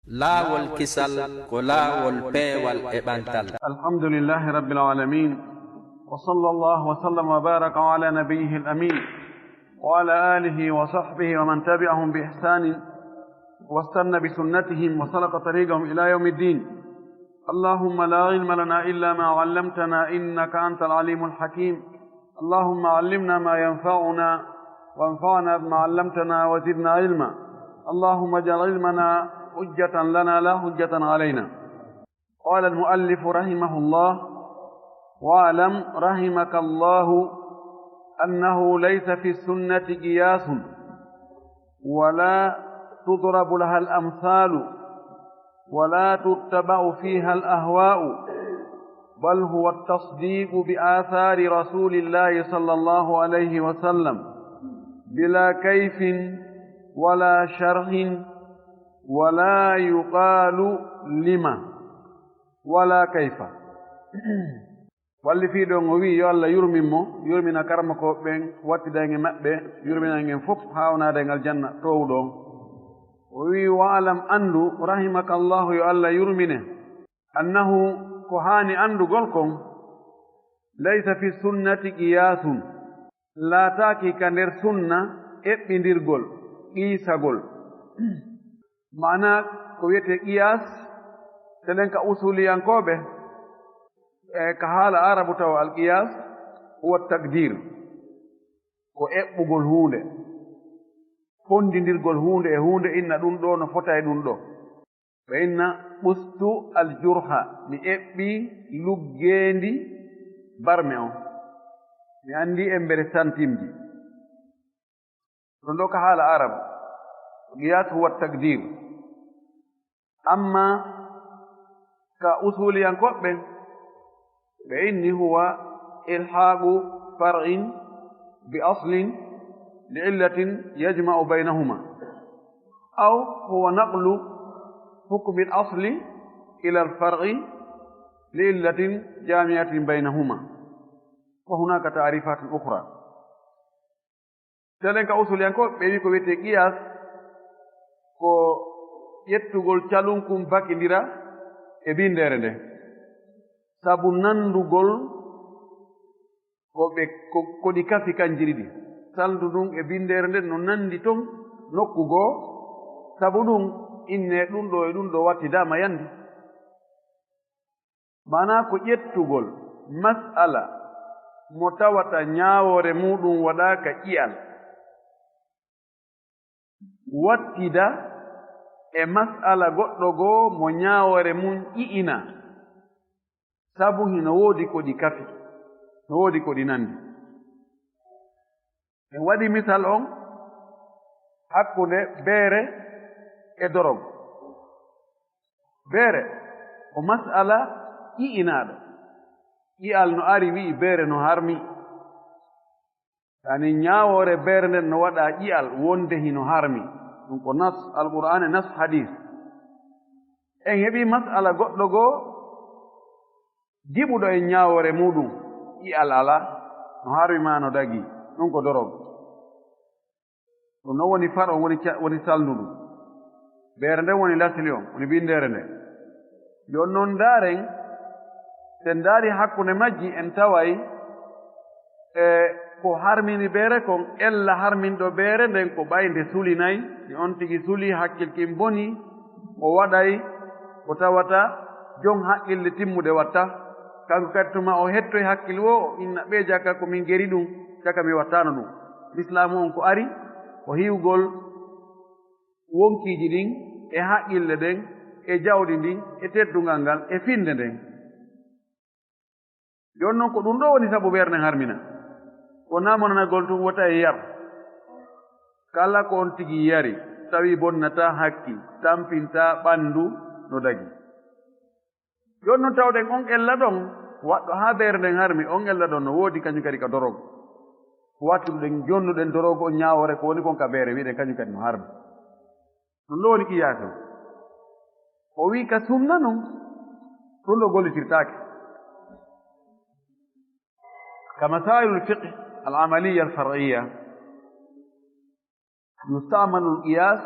laawol kisal ko laawol peewal e ɓantal. alhamdulillahi rabbil alamin wa sallallahu wa sallam wa baraka ala nabiyhi al-amin wa ala alihi wa sahbihi wa man tabi'ahum bi ihsanin واستنى بسنتهم وسلك طريقهم إلى يوم الدين. اللهم لا علم لنا إلا ما علمتنا إنك أنت العليم الحكيم. اللهم علمنا ما ينفعنا وانفعنا بما علمتنا وزدنا علما. اللهم اجعل علمنا حجة لنا لا حجة علينا. قال المؤلف رحمه الله: واعلم رحمك الله أنه ليس في السنة قياس ولا تضرب لها الأمثال ولا تتبع فيها الأهواء، بل هو التصديق بآثار رسول الله صلى الله عليه وسلم بلا كيف ولا شرح ولا يقال لما ولا كيف. walli fiiɗo ngo wi yo Allah yurmin mo, yurmina karmakoɓe ɓen, wattidange maɓɓe, yurminangen fof hawnade ngal janna towɗon. o wi waalam anndu rahimaka allahu yo Allah yurmine annahu ko haani anndugol kon laysa fi sunnati qiyasun, laataaki ka nder sunna eɓɓindirgol qiisagol. mana ko wiyete qiyas telen ka usuliyankoɓe ka haala arabu tawa alqiyas huwa takdir, ko eɓɓugol huunde, fondindirgol huunde e huunde, inna ɗum ɗo no fota e ɗum ɗo. ɓe inna ɓustu aljurha, mi eɓɓi luggeendi barme on, mi anndi e mbere santimji. ɗum ɗo ka haala arabu qiyas huwa takdir. amma ka usuliyankoɓɓe ɓe inni huwa ilhaaqu far'in bi aslin لعلة يجمع بينهما، أو هو نقل حكم الأصل إلى الفرع لعلة جامعة بينهما، وهناك تعريفات أخرى. تلك أصول ينكو بيكو بيتي قياس ko ƴettugol calunkum bakindira e bindere nde, sabu nandugol ko ɗi kafi kanjiri ɗi, saldu ɗum e bindere nden no nandi ton nokku goo, sabu ɗum inne ɗum ɗo e ɗum ɗo wattidama yandi. mana ko ƴettugol mas'ala mo tawata ñaawore muɗum waɗaka ƴiyal wattida e mas'ala goɗɗo goo mo ñaawore mum ƴi'ina, sabu hino woodi ko ɗi kafi, no woodi ko ɗi nandi. en waɗi misal on hakkunde beere e dorog. beere ko mas'ala ƴi'inaaɗo, ƴi'al no ari wi'i beere no harmi, yani ñaawoore beere nden no waɗa ƴi'al wonde hino harmi. ɗum ko nas alqur'ane, nas hadis. en heɓi mas'ala goɗɗo goo giɓuɗo e ñaawoore muɗum, ƴi'al ala, no harmi ma no dagi, ɗum ko dorog. ɗum noon woni far on, woni salnduɗum. beere nden woni lasli on, woni bindere nde. yon noon ndaaren sen ndaari hakkunde majji en taway ko harmini beere kon ella harminɗo beere nden ko ɓaynde sulinayi. si on tigi suli hakkilkin boni, o waɗay ko tawata jon haqqille timmude watta, kanko kadi tuma o hettoy hakkille wo, o inna ɓe jakka ko min geri ɗum, caka mi wattano ɗum. l'islamu on ko ari ko hiwgol wonkiiji ɗin e haqqille ɗen e jawɗi ndin e teddungal ngal e finde nden. jooni noon ko ɗum ɗo woni sabu ɓerde harmina. ko namonanagol tum wota e yar. kala ko on tigi yari tawi bonnata hakki, tampinta ɓanndu no dagi. jooni noon tawɗen on ella ɗon waɗɗo haa ɓerde nden harmi, on ella ɗon no woodi kañum kadi ka dorogo. wattuɗen jonnuɗen dorogo on ñaawore ko woni kon ka beere, wiɗen kañum kadi no harmi. ɗum ɗo woni qiyaase. o wi ka sunna noon ɗum ɗo gollitirtaake. ka masailu lfiqh al'amaliya alfar'iyya yustamalu alqiyas. يستعمل القياس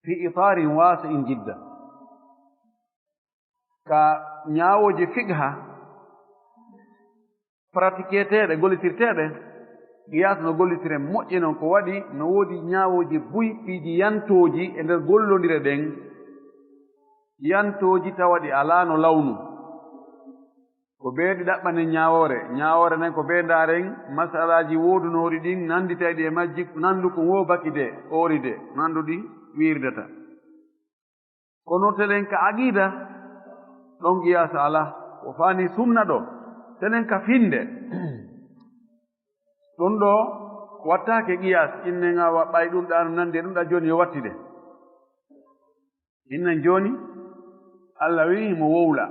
في الفقه المسائل الفقهية. المسائل الفقهية يستعمل القياس في الفقه المسائل الفقهية. المسائل الفقهية يستعمل القياس في الفقه المسائل الفقهية. المسائل الفقهية يستعمل القياس في الفقه المسائل الفقهية. في إطار واسع جدا كنياوجي فقها pratiqueteɗe gollirteɗe qiyas no gollitire moƴƴe noon ko waɗi no woodi ñaawoji buyɗiiji yantooji e nder gollondire ɗen yantooji tawaɗi alaa no lawnu ko beeɗi ɗaɓɓane ñaawore nden ko bee ndaaren masalaaji woodunooɗi ɗin nannditayɗi e majji nanndu ko woobaki de oori de nannduɗi wiirdata kono teɗen ka aqida ɗon qiyasa alaa ko faani sunna ɗo tenen ka finde ɗum ɗo wattaake qiyas innen awa ɓay ɗum ɗa no nandi e ɗum ɗa jooni yo wattide innen jooni Allah wii mo wowla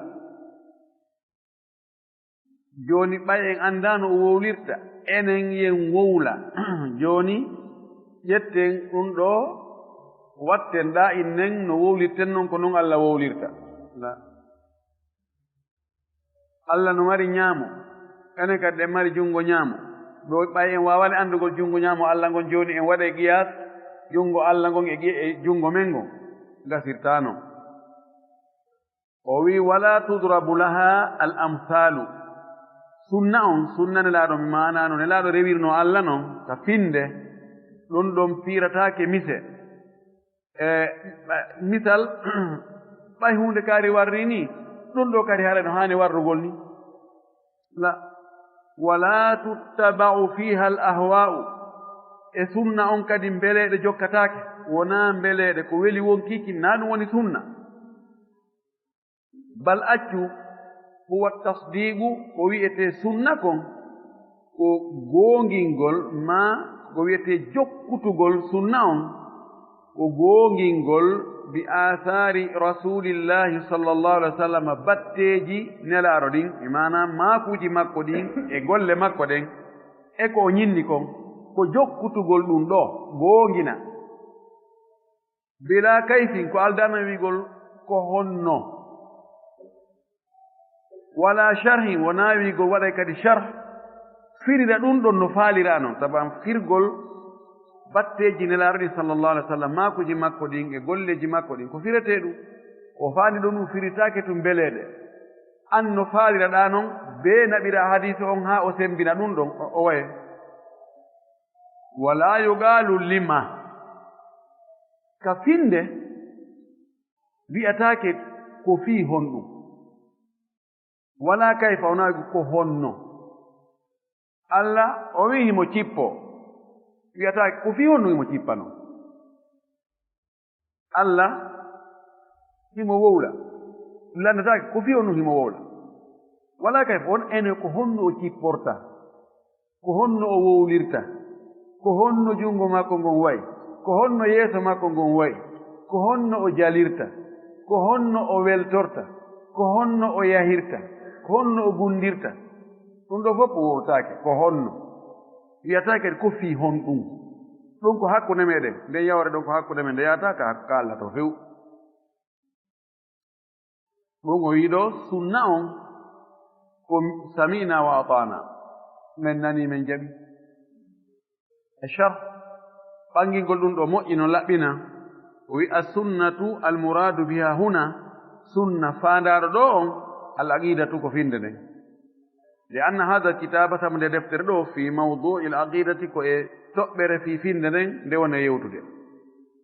jooni ɓay en anndaano o wowlirta enen yen wowla jooni ƴetten ɗum ɗo watten ɗa innen no wowlirten noon ko noon Allah wowlirta Allah no mari ñaamo enen kadi en mari junngo ñaamo ɗo ɓay en waawani anndugol junngo ñaamo Allah ngon jooni en waɗa qiyas junngo Allah ngon e junngo men ngon gasirtaano o wii wala tudrabu laha al amhalu sunna on sunna nelaaɗo mi maanaano nelaaɗo rewirno Allah noon ka finde ɗum ɗon piirataake mise e misal ɓay hunde kaari warri ni ɗum ɗo kadi haala no haani warrugol ni la wala tuttaba'u fiha al ahwa'u e sunna on kadi mbeleeɗe jokkataake wonaa mbeleeɗe ko weli wonkiiki naa ɗum woni sunna bal accu huwa tasdiqu ko wiyetee sunna kon ko goongingol ma ko wiyetee jokkutugol sunna on ko goongingol bi athari rasulillahi sallallahu alaihi wa sallam batteeji nelaaɗo ɗin e manam maakuuji makko ɗin e golle makko ɗen e ko ñinni kon ko jokkutugol ɗum ɗo goongina bila kayfin ko aldana wiigol ko honno wala sharhi wonaa wiigol waɗay kadi sharh firira ɗum ɗon no faaliraano taban firgol batteeji nelaaɗo ɗin sallallahu alaihi wa sallam maakuji makko ɗin e golleji makko ɗin ko firetee ɗum o faani ɗo ɗum firitaake tum beleeɗe an no faaliraɗaa noon bee naɓira hadise on haa o sembina ɗum ɗon o waye wala yugaalu lima ka finde wi'ataake ko fii honɗum wala kayfa wonaa ko honno Allah o wii himo cippo wiyataake ko fii honno himo cippano Allah himo wowla landataake ko fii honno himo wowla wala kayfa won ene ko honno o cipporta ko honno o wowlirta ko honno junngo makko ngon wayi ko honno yeeso makko ngon wayi ko honno o jalirta ko honno o weltorta ko honno o yahirta ko honno o gundirta ɗum ɗo fof o wowtaake ko honno wiyataake ko fii hon ɗum ko hakkunde meɗen nden yawre ɗon ko hakkunde men nde yataaka hakka Allah to few ɗum o wii ɗo sunna on ko samina wa atana men nani men jaɓi e char ɓangingol ɗum ɗo moƴƴino laɓɓina o wi assunnatu almuradu biha huna sunna faandaaɗo ɗo on al aqidatu ko finde nden li anna hada alkitaba sabu nde deftere ɗo fi mawdui l aqidati ko e toɓɓere fi finde nden nde woni e yewtude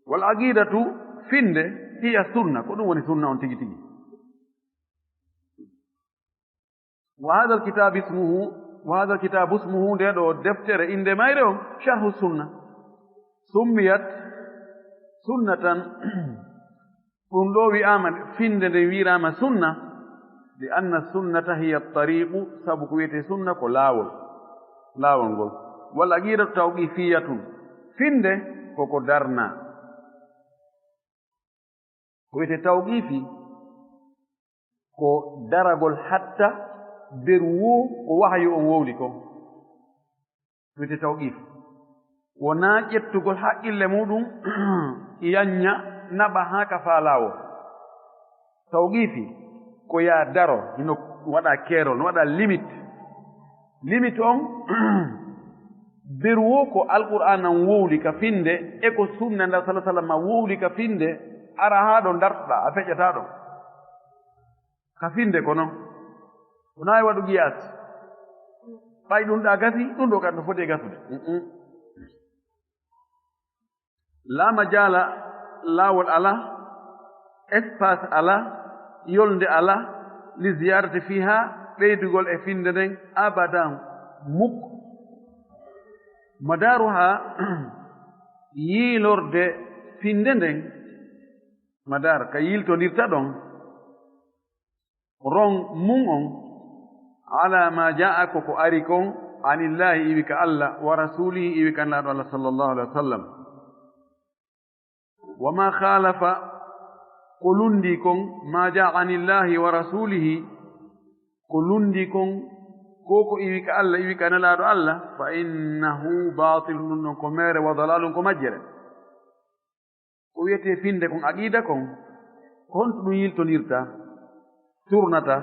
wal aqidatu finde hiya sunna ko ɗum woni sunna on tigi tigi wa hada alkitabu ismuhu nde ɗo deftere inde mayre on sharhu sunna summiyat sunnatan ɗum ɗo wi'ama finde nde wiirama sunna li anna sunnata hiya tariqu sabu ko wiyete sunna ko laawol ngol wal aqidatu tawqifiyatun finde koko darna ko wiyete tawqifi ko daragol hatta nder ko wahyu on wowli ko wiyete tawqifi wonaa ƴettugol haqqille muɗum yanña naɓa haa ka faa laawol tawqifi ko yaa daro hino waɗa keerol no waɗa limite on berwo ko alqur'ana wowli ka finde e ko sunna nda sallallahu alaihi wasallam wowli ka finde ara ha ɗo dartuɗa a feƴƴata ɗo ka finde ko noon wonawi waɗu qiyas ɓay ɗum ɗa gasi ɗum ɗo kadi no foti e gasude la majala laawol ala espace ala yolnde ala li ziyarati fiha ɓeydugol e finde nden abadan mukko madaruha yiilorde finde nden madar ka yiltondirta ɗon ron mun on ala ma jaa ko ari kon anillahi iwi ka allah wa rasulihi iwi kan laaɗo allah sallllahu alih wa sallam wa ma khalafa ko lundi kon ma jaa anillahi wa rasulihi ko lundi kon ko iwi ka allah iwi ka nelaaɗo allah fa innahu batilun ɗum ɗon ko mere wa dalalum ko majjere ko wiyete finde kon aqida kon honto ɗum yiltonirta turnata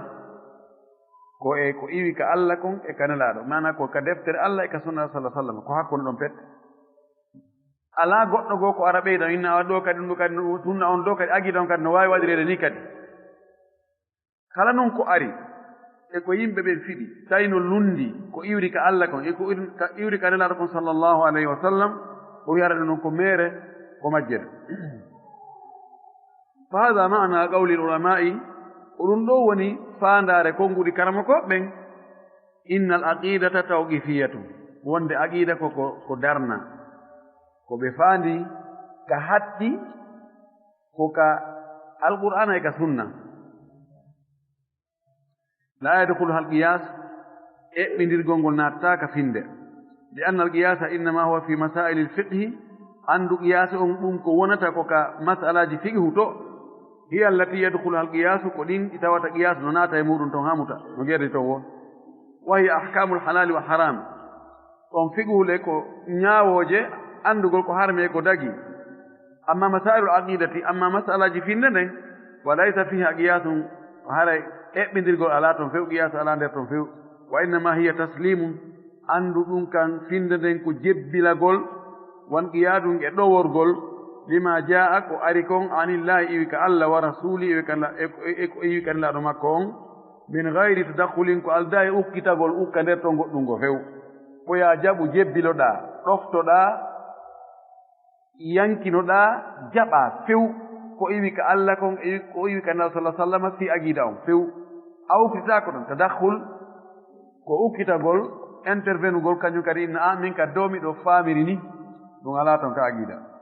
ko e ko iwi ka allah kon e ka nelaaɗo mana ko ka deftere allah e ka sunna sallah sallam ko hakkunde ɗon pette ala goɗɗo goo ko ara ɓeyda inna awa ɗo kadi ɗum kadi tunna on ɗo kadi aqida on kadi no wawi waɗirede ni kadi kala noon ko ari e ko yimɓe ɓe fiɗi tawi no lundi ko iwri ka allah kon e ko iwri ka nelaaɗo kon sallllahu alayhi wa sallam o wiyata ɗum noon ko mere ko majjere fa hada mana qawli l'ulama'i ko ɗum ɗo woni faandare konnguɗi karama koɓɓen inna al aqidata tawqifiyatu wonde aqida ko darna ko ɓe faandi ka hatti ko ka alqur'ana e ka sunna la yadkhuluha alqiyas eɓɓindirgol ngol natta ka finde li anna alqiyasa innama huwa fi masaili alfiqhi andu qiyasa on ɗum ko wonata ko ka masalaji fiqhu to hiya allati yadkhuluha alqiyasu ko ɗin ɗi tawata qiyas no naata e muɗum ton hamuta no gerdi to won wa hiya ahkamu alhalali wa haram on fiqhule ko ñaawoje andugol ko harme ko dagi amma masailu aqidati amma masalaji finde nden wa laysa fiha qiyasun haray eɓɓindirgol ala toon few qiyasu ala nder toon few wa innama hiya taslimum andu ɗum kan finde nden ko jebbilagol wan qiyadum e ɗoworgol lima jaa ko ari kon anillahi iwi ka allah wa rasuli iwi kan laaɗo makko on min gayri tadakhulin ko alda e ukkitagol ukka nder to goɗɗum ngo few ɓoya jaɓu jebbiloɗa ɗoftoɗa yankinoɗa jaɓa few ko iwi ka allah kon ko iwi ka nabi sallah sallam fi aqida on few a ukkititako ɗon tadakhul ko ukkitagol intervenugol kañum kadi inna a min ka domi ɗo famiri ni ɗum ala toon ka aqida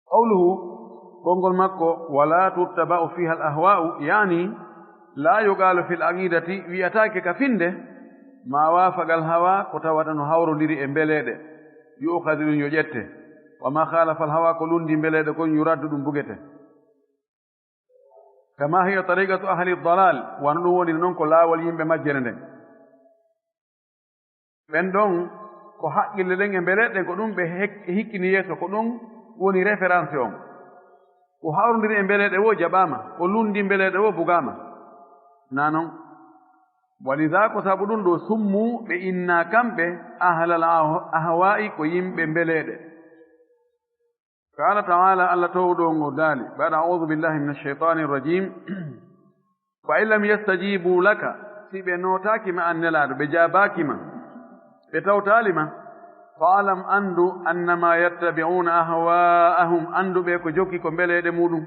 qawluhu gongol makko wala tuttaba'u fiha al ahwa'u yani la yuqalu fil aqidati wiyatake ka finde ma wafagal hawa ko tawata no hawrodiri e mbeleɗe yu'khadu ɗum yo ƴette wa ma khalafa al hawa ko lundi mbeleɗe kon yuraddu ɗum bugete kama hiya tariqatu ahli dalal wano ɗum woni noon ko laawol yimɓe majjere nden ɓen ɗon ko haqqille ɗen e mbeleɗe ko ɗum ɓe hikkini yeeso ko ɗum woni référence on ko hawrodiri e mbeleɗe wo jaɓama ko lundi mbeleɗe wo bugama na noon walida ko sabu ɗum ɗo summu ɓe inna kamɓe ahlal ahwa'i ko yimɓe mbeleɗe qala taala allah towɗo ngo daali baɗa audu billahi min alcheytani irrajim fa in lam yastajibu laka si ɓe notakima an nelaɗo ɓe jabakima ɓe tawtalima faalam andu annama yattabi'una ahwa'ahum andu ɓe ko jokki ko mbeleɗe muɗum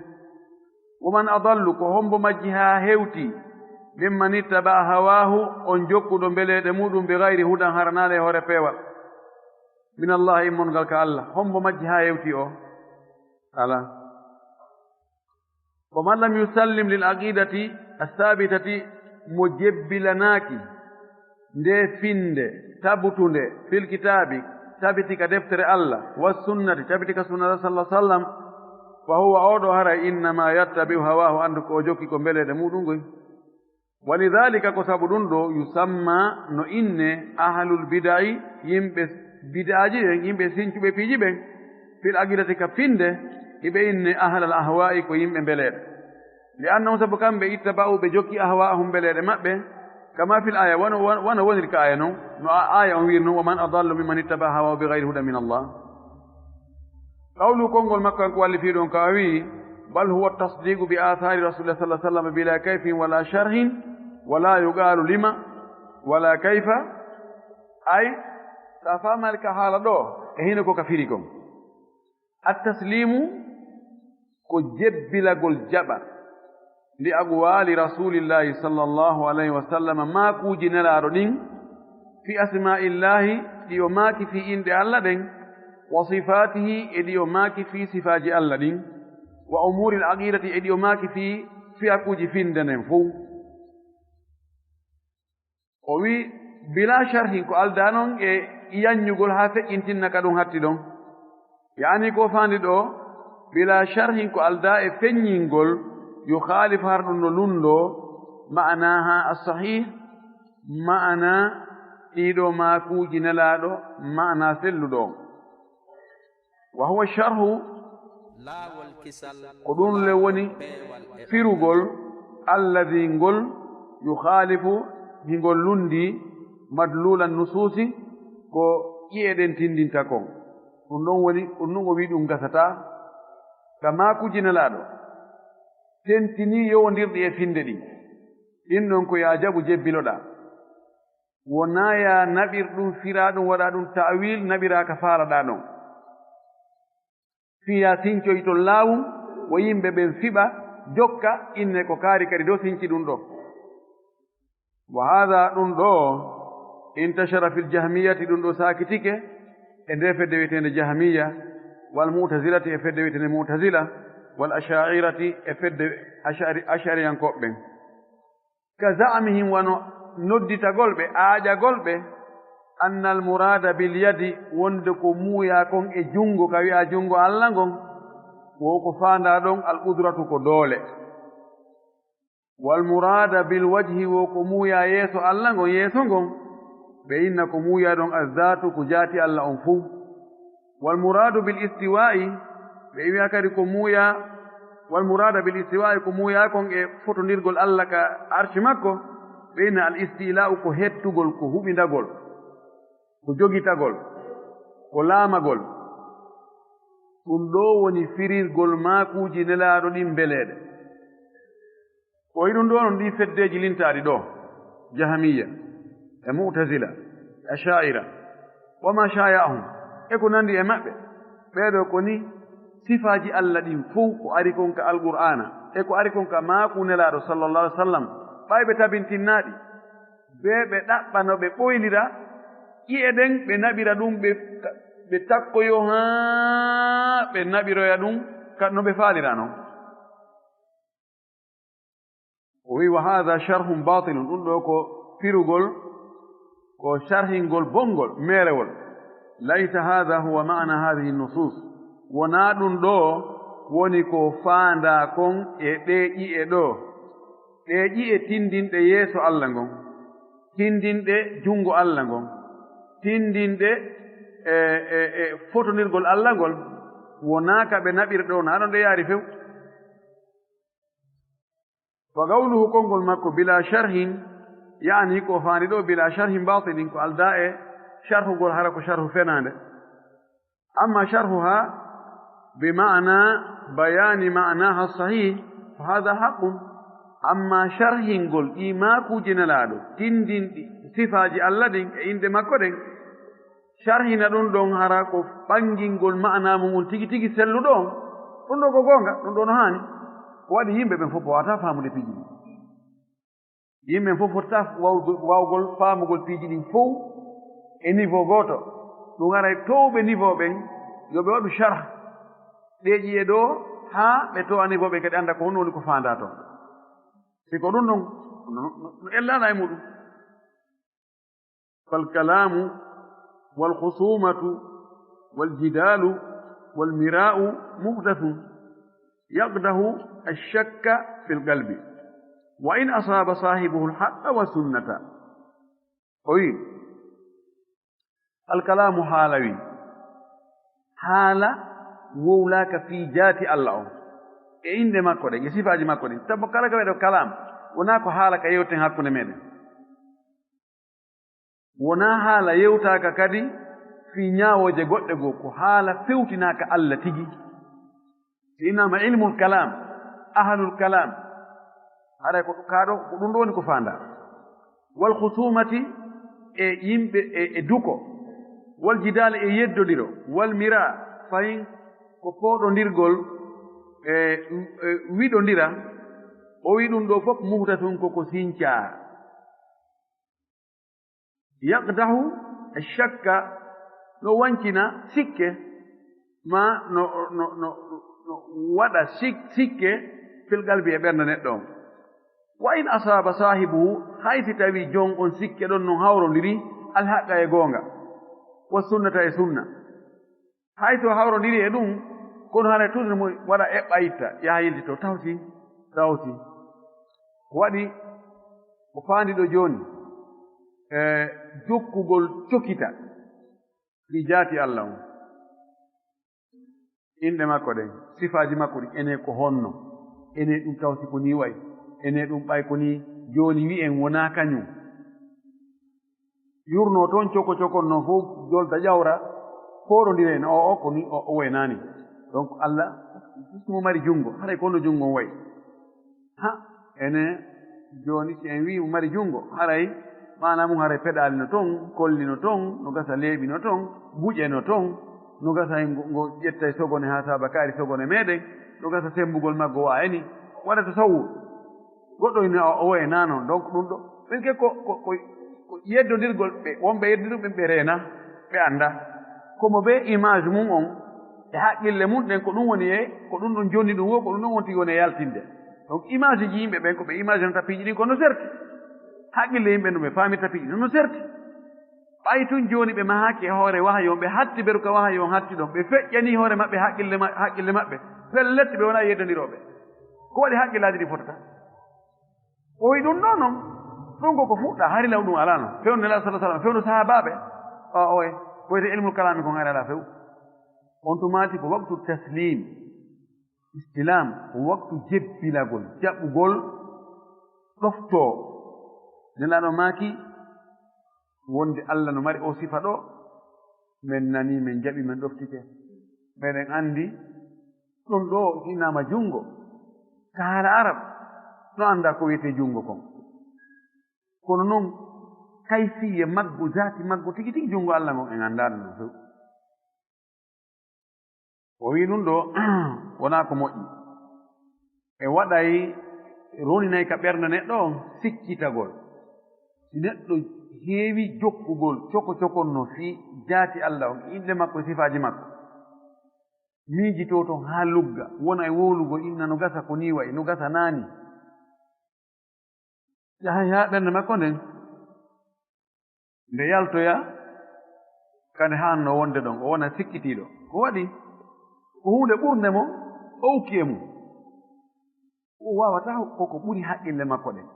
woman adallu ko hombo majji ha hewti mimman ittaba hawahu on jokkuɗo mbeleɗe muɗum be gayri hudan haranaɗe e hoore peewal min allah immongal ka allah hombo majji ha hewti o ala ko man lam yusallim lil aqidati asabitati mo jebbilanaki nde finde tabutunde fil kitabi tabiti ka deftere allah wa sunnati tabiti ka sunnata sallah sallam fa huwa oɗo hara innama yattabi'u hawahu andu ko o jokki ko mbeleɗe muɗum goy walidhalika ko sabu ɗum ɗo yusamma no inne ahlul bida'i yimɓe bid'aji ɓen yimɓe sincuɓe piiji ɓen fil aqidati ka finde hiɓe inne ahlal ahwa'i ko yimɓe mbeleɗe li annahum sabu kamɓe ittaba'u ɓe jokki ahwa'ahum mbeleɗe maɓɓe كما في الآية وانا ونرك آية نو آية ويرنو ومن أضل ممن اتبع هواه بغير هدى من الله. قولوا كونغول مكة كوالي في دون كاوي بل هو التصديق بآثار رسول الله صلى الله عليه وسلم بلا كيف ولا شرح ولا يقال لما ولا كيف أي تفهم الكحالة دو هنا كفيركم التسليم كجبل قل جبل لأقوال رسول الله صلى الله عليه وسلم ما كوجنا لاردين في أسماء الله ليوماك في إند الله دين وصفاته ليوماك في صفات الله دين وأمور العقيدة ليوماك في أكوج فين دنين فو وي بلا شرح كو ألدانون ينجل هافك انتن نكادون هاتي دون يعني كو فاندي دو بلا شرح كو ألدا فنينجل يخالف هردن لندو معناها الصحيح معنى إيدو ما كوجي نلادو معنى سلدو وهو الشرح قدون لوني فيروغول الذي نقول يخالف نقول لندي مدلول النصوص كو يدن تندين تاكو ونون ويدون غسطا كما كوجي نلادو tentini yowondirɗi e finde ɗi ɗin ɗon ko ya jaɓu jebbiloɗa wona ya naɓir ɗum fira ɗum waɗa ɗum ta'wil naɓiraka faalaɗa ɗon fiya sincoy to laawum wo yimɓe ɓen fiɓa jokka inne ko kaari kadi dow sinci ɗum ɗo wa hada ɗum ɗo intashara fil jahmiyati ɗum ɗo sakitike e nde fedde wiyetende jahmiya wal mutazilati e fedde wiyetende mutazila والأشاعرة أفد أشعريان كوبين كزعمهم وندت قلبه آجا قلبه أن المراد باليد وندكو مويا كون إجungo كوي أجungo ألانغون وكفان دادون القدرة كدولة والمراد بالوجه وكمويا يسو ألانغون يسونغون بإنكم مويا دون الذات كجاتي الله أنفو والمراد بالاستواء بيبي akari ko muya wal murada bil istiwa ko muya kon e fotondirgol Allah ka arshi makko beena al istila ko hettugol ko hubindagol ko jogitagol ko laamagol ɗum ɗo woni firirgol maakuuji nelaaɗo ɗin beleeɗe o yiɗum ɗo non ɗi feddeeji lintaɗi ɗo jahamiya e mu'tazila ashaira wa ma shaya'ahum e ko nandi e maɓɓe ɓeeɗo ko ni sifaaji Allah ɗin fof ko ari kon ka alqur'ana e ko ari kon ka maaku nelaaɗo sallallahu alaihi wa sallam ɓayɓe tabintinnaaɗi bee ɓe ɗaɓɓano ɓe ɓoylira ƴi'e ɗen ɓe naɓira ɗum ɓe takkoyo haa ɓe naɓiroya ɗum no ɓe faalira noon o wi wa hada sharhum batilun ɗum ɗo ko firugol ko sharhingol bongol meerewol laysa hada huwa maana hadihi nusus wonaa ɗum ɗo woni ko faanda kon e ɗe ƴi'e ɗo ɗe ƴi'e tindinɗe yeeso Allah ngon tindinɗe jungo Allah ngon tindinɗe e fotonirgol Allah ngol wonaa ka ɓe naɓira ɗo naa ɗon ɗe yaari few fa gawluhu konngol makko bila sharhin yani ko faandi ɗo bila sharhin batilin ko alda e sharhugol hara ko sharhu fenaande amma sharhuha بمعنى بيان معناها الصحيح فهذا حق أما شرح نقول إما كوجنلادو تندين صفاجي الذين عندما كودن شرح ندون دون هراكو بانجينغول معنى مول تيجي تيجي سلو دون دون كو غونغا دون هاني وادي يمبه بن فوفو واتا فامو دي بيجي يمبه فوفو تاف واوغول فاموغول بيجي دين فو e niveau goto ɗum ara towɓe niveau ɓen yo ɓe waɗu sharh ɗeeƴi e ɗo haa ɓe to ani bo ɓe kadi annda ko hono woni ko faanda toon si ko ɗum ɗon no ellaana e muɗum falkalamu walhusumatu waljidalu walmira'u muhdathun yaqdahu alshakka fi lqalbi wa in asaba sahibuhu alhaqqa wa sunnata o wi alkalamu haalawi haala wowlaaka fii jaati Allah o e innde makko ɗen e sifaaji makko ɗen sabu kala ka weɗo kalam wonaa ko haala ka yewten hakkunde meɗen wona haala yewtaaka kadi fii ñaawooje goɗɗe goo ko haala fewtinaaka Allah tigi so innama ilmul kalam ahlul kalam haɗa ko kaaɗo ko ɗum ɗo woni ko faandaa wal husumati e yimɓe e duko wal jidal e yeddodiro wal mira fayin ko pooɗondirgol e wiɗondira o wi ɗum ɗo fof muhdatun koko sincaa yaqdahu shakka no wancina sikke ma no waɗa sikke fil qalbi e ɓernde neɗɗo on wa in asaba sahibuhu hayti tawi jon on sikke ɗon non hawrondiri alhaqa e goonga wa sunnata e sunna hayto hawrondiri e ɗum kono hana toujours mo waɗa eɓɓa itta yaha yiltito tawti ko waɗi ko faandi ɗo jooni e jokkugol cokita ɗi jaati Allah on inɗe makko ɗen sifaaji makko ɗi ene ko honno ene ɗum tawti ko ni wayi ene ɗum ɓay ko ni jooni wi'en wonaa kañum yurno toon cokon noon fof jolda ƴawra foɗondiren o ko ni o waynaani donc Allah mo mari junngo haray kono junngo on wayi ene jooni si en wii mo mari junngo haray maana mum haray peɗalino toon kollino toon no gasa leeɓino toon buƴeno toon no gasa ngo ƴettay sogone haa saaba kaari sogone meeɗen no gasa sembugol maggo waayani waɗa to sawu goɗɗo ine o waynaa noon donc ɗum ɗo ɓen ke ko yeddondirgol ɓe wonɓe yeddiɗum ɓe reena ɓe annda komo ɓe image mum on e haqqille mum ɗen ko ɗum woni ko ɗum ɗon jonni ɗum wo ko ɗum ɗon wonti woni e yaltinde donc image ji yimɓe ɓen ko ɓe image no tapiiji ɗin ko no serti haqqille yimɓe no ɓe faami tapiiji ɗum no serti ɓay tun jooni ɓe mahaaki e hoore wahayo on ɓe hatti ɓeru ka wahayo on hatti ɗon ɓe feƴƴanii hoore maɓɓe haqqille maɓɓe fellette ɓe wonaa yeddondirooɓe ko waɗi haqqillaaji ɗi fotata o wi ɗum ɗo noon ɗum ko fuɗɗa hari law ɗum alaa noon fewnu nela sa sallam fewnu sahabaaɓe oye koyte ilmul kalami kon hari alaa few on tumaati ko waktu taslim istilam ko waktu jebbilagol jaɓɓugol ɗoftoo nelaaɗo maaki wonde Allah no mari o sifa ɗo men nani men jaɓi men ɗoftike meɗen anndi ɗum ɗo innama junngo ka haala arab no annda ko wiyetee junngo kon kono noon kayfiye maggo zaati maggo tigi tigi junngo Allah ngon en anndaano no few o wii ɗum ɗo wonaa ko moƴƴi e waɗay roninayi ka ɓernde neɗɗo on sikkitagol si neɗɗo heewi jokkugol cokon no fii jaati Allah on inɗe makko e sifaaji makko miijitoo toon haa lugga wona e wowlugo inna no gasa ko nii wayi no gasa naani yahay haa ɓernde makko nden nde yaltoya kane haanno wonde ɗon o wona sikkitiiɗo ko waɗi ko huunde ɓurde mo owki e mum o waawataa koko ɓuri haqqille makko ɗen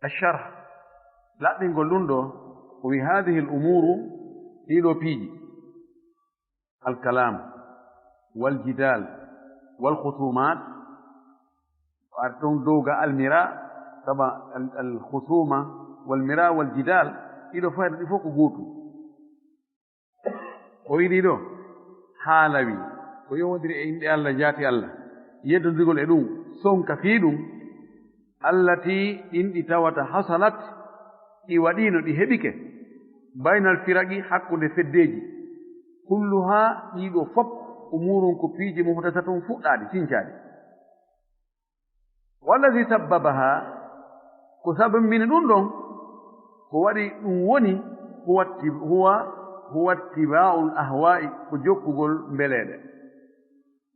الشرح لا نقول له وهذه الأمور إلو بيجي الكلام والجدال والخصومات وأرتون دوغا المراء طبعا الخصومة والمراء والجدال إلو فهد فوق قوتو ويديدو حالوي ويودري عند الله جاتي الله يدن ذقول إلو سون كفيدو allati ɗin ɗi tawata hasalat ɗi waɗiino ɗi heɓike baynal firaqi hakkunde feddeeji kulluha ɗiɗo fof umurun ko piiji muhtasatun fuɗɗaaɗi sincaaɗi wallazi sabbabaha ko sababbini ɗum ɗon ko waɗi ɗum woni huwa ittiba'ul ahwa'i ko jokkugol mbeleeɗe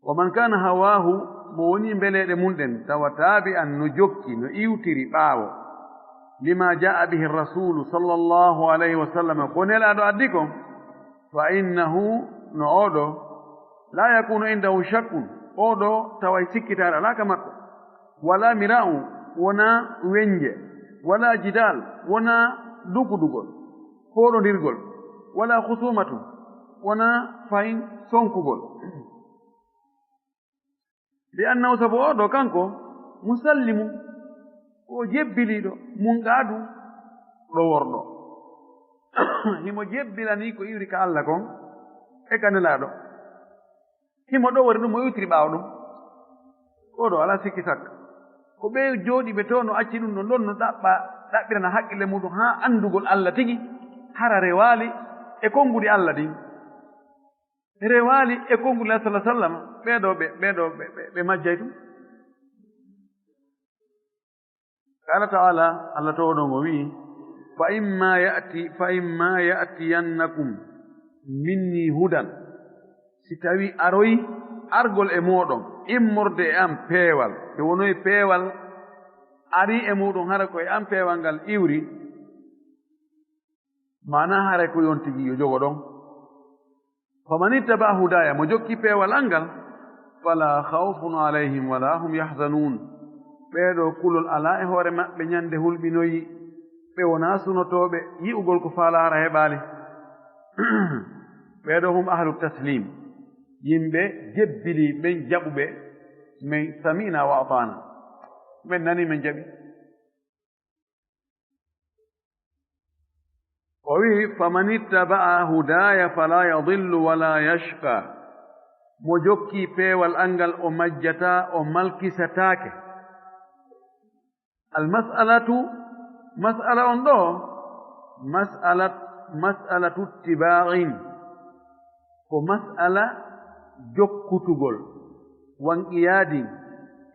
wa man kana hawahu mo woni mbeleeɗe munɗen tawa taabi an no jokki no iwtiri ɓaawo lima jaa bihi rasulu sallllahu alayhi wa sallam ko nelaaɗo addi kon fa innahu no oɗo la yakunu indahu shakkun oɗo taway sikkitaare alaaka makko wala mira'u wona weñje wala jidal wona dukudugol foɗondirgol wala husumatu wona fayin sonkugol li annahu sabu oɗo kanko musallimu o jebbiliiɗo mungaadu ɗo worɗo himo jebbilani ko iwri ka Allah kon e ka nelaaɗo himo ɗo wori ɗum o iwtiri ɓaawo ɗum oɗo alaa sikki sakka ko ɓe jooɗi ɓe to no acci ɗum no ɗon no ɗaɓɓirana haqqille muɗum haa anndugol Allah tigi hara rewaali e konngudi Allah ɗin rewaali e konngudi Allah sallah sallam ɓe majjay tum qala taala Allah to oɗon o wi'i fa imma ya'tiyannakum minni hudan si tawi aroyi argol e moɗon immorde e am peewal e wonoyi peewal ari e muɗum hara ko e am peewal ngal iwri mana hara ko yon tigi yo jogo ɗon faman ittaba hudaya mo jokki peewal angal fala khawfun alayhim wala hum yahzanun ɓeeɗo kulol ala e hoore maɓɓe ñande hulɓinoyi ɓe wona sunotoɓe yi'ugol ko faalaara heɓaali ɓeeɗo hum ahlu taslim yimɓe jebbili ɓen jaɓuɓe min samina wa atana min nani min jaɓi o wi faman ittaba'a hudaya fala yadillu wala yashqa mo jokki peewal angal o majjata o malkisataake almas'alatu mas'ala on ɗo mas'alatu ittiba'in ko mas'ala jokkutugol wanqiyaadin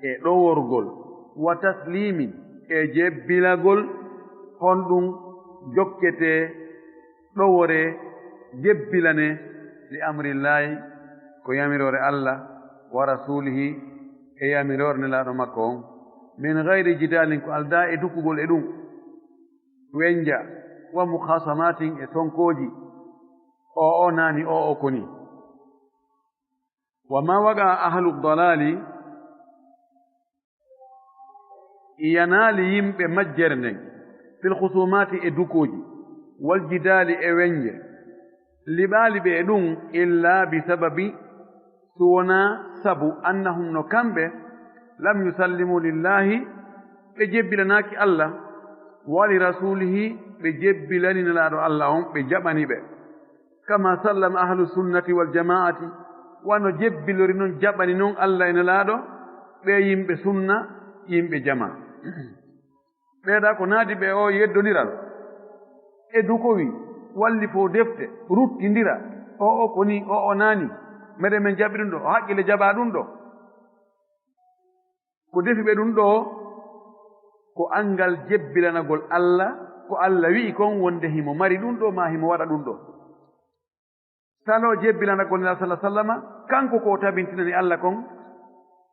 e ɗoworgol wa taslimin e jebbilagol honɗum jokkete ɗowore jebbilane li amrillahi ko yamirore Allah wa rasulihi e yamirore nelaaɗo makko on min gayri jidalin ko alda e dukkugol e ɗum wenja wa mukhasamatin e tonkoji o nani o koni wa ma waga ahlu dalali iyanaali yimɓe majjere nden fil khusumati e dukoji wal jidali e wenje liɓaali ɓe e ɗum illa bi sababi suwona sabu annahum no kamɓe lam yusallimu lillahi ɓe jebbilanaaki Allah wa li rasulihi ɓe jebbilani nelaaɗo Allah on ɓe jaɓani ɓe kama sallama ahlu sunnati wal jama'ati wano jebbilori noon jaɓani noon Allah e nelaaɗo ɓe yimɓe sunna yimɓe jama ɓeeɗa ko naadi ɓe o yeddoniral e dukowi walli fo defte ruttindira o koni o naani meɗen men jaɓi ɗum ɗo o haqqille jaɓa ɗum ɗo ko defi ɓe ɗum ɗo ko angal jebbilanagol Allah ko Allah wi'i kon wonde himo mari ɗum ɗo ma himo waɗa ɗum ɗo salo jebbilanagol nela sallah sallama kanko ko tabintinani Allah kon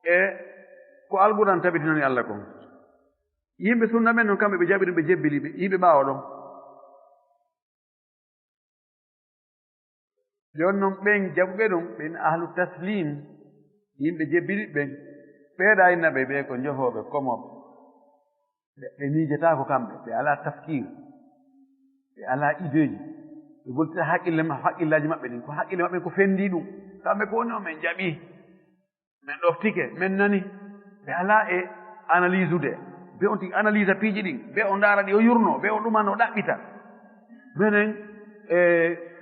e ko alɓuran tabitinani Allah kon yimɓe sunna men noon kamɓe ɓe jaɓi ɗum ɓe jebbili ɓe yimɓe ɓaawa ɗon jon noon ɓen jaɓuɓe ɗum ɓen ahlu taslim yimɓe jebbili ɓen ɓeeɗa inna ɓe ɓe ko njohoɓe komoɓe ɓe miijataako kamɓe ɓe alaa tafkir ɓe alaa ideeji ɓe goltita haqqillaji maɓɓe ɗin ko haqqille maɓɓe ko fenndii ɗum kamɓe ko woni o men jaɓii min ɗoftike min nani ɓe alaa e analyse ude be on tigi analyse a piiji ɗin be o ndaara ɗi o yurno be o ɗuman o ɗaɓɓita minen e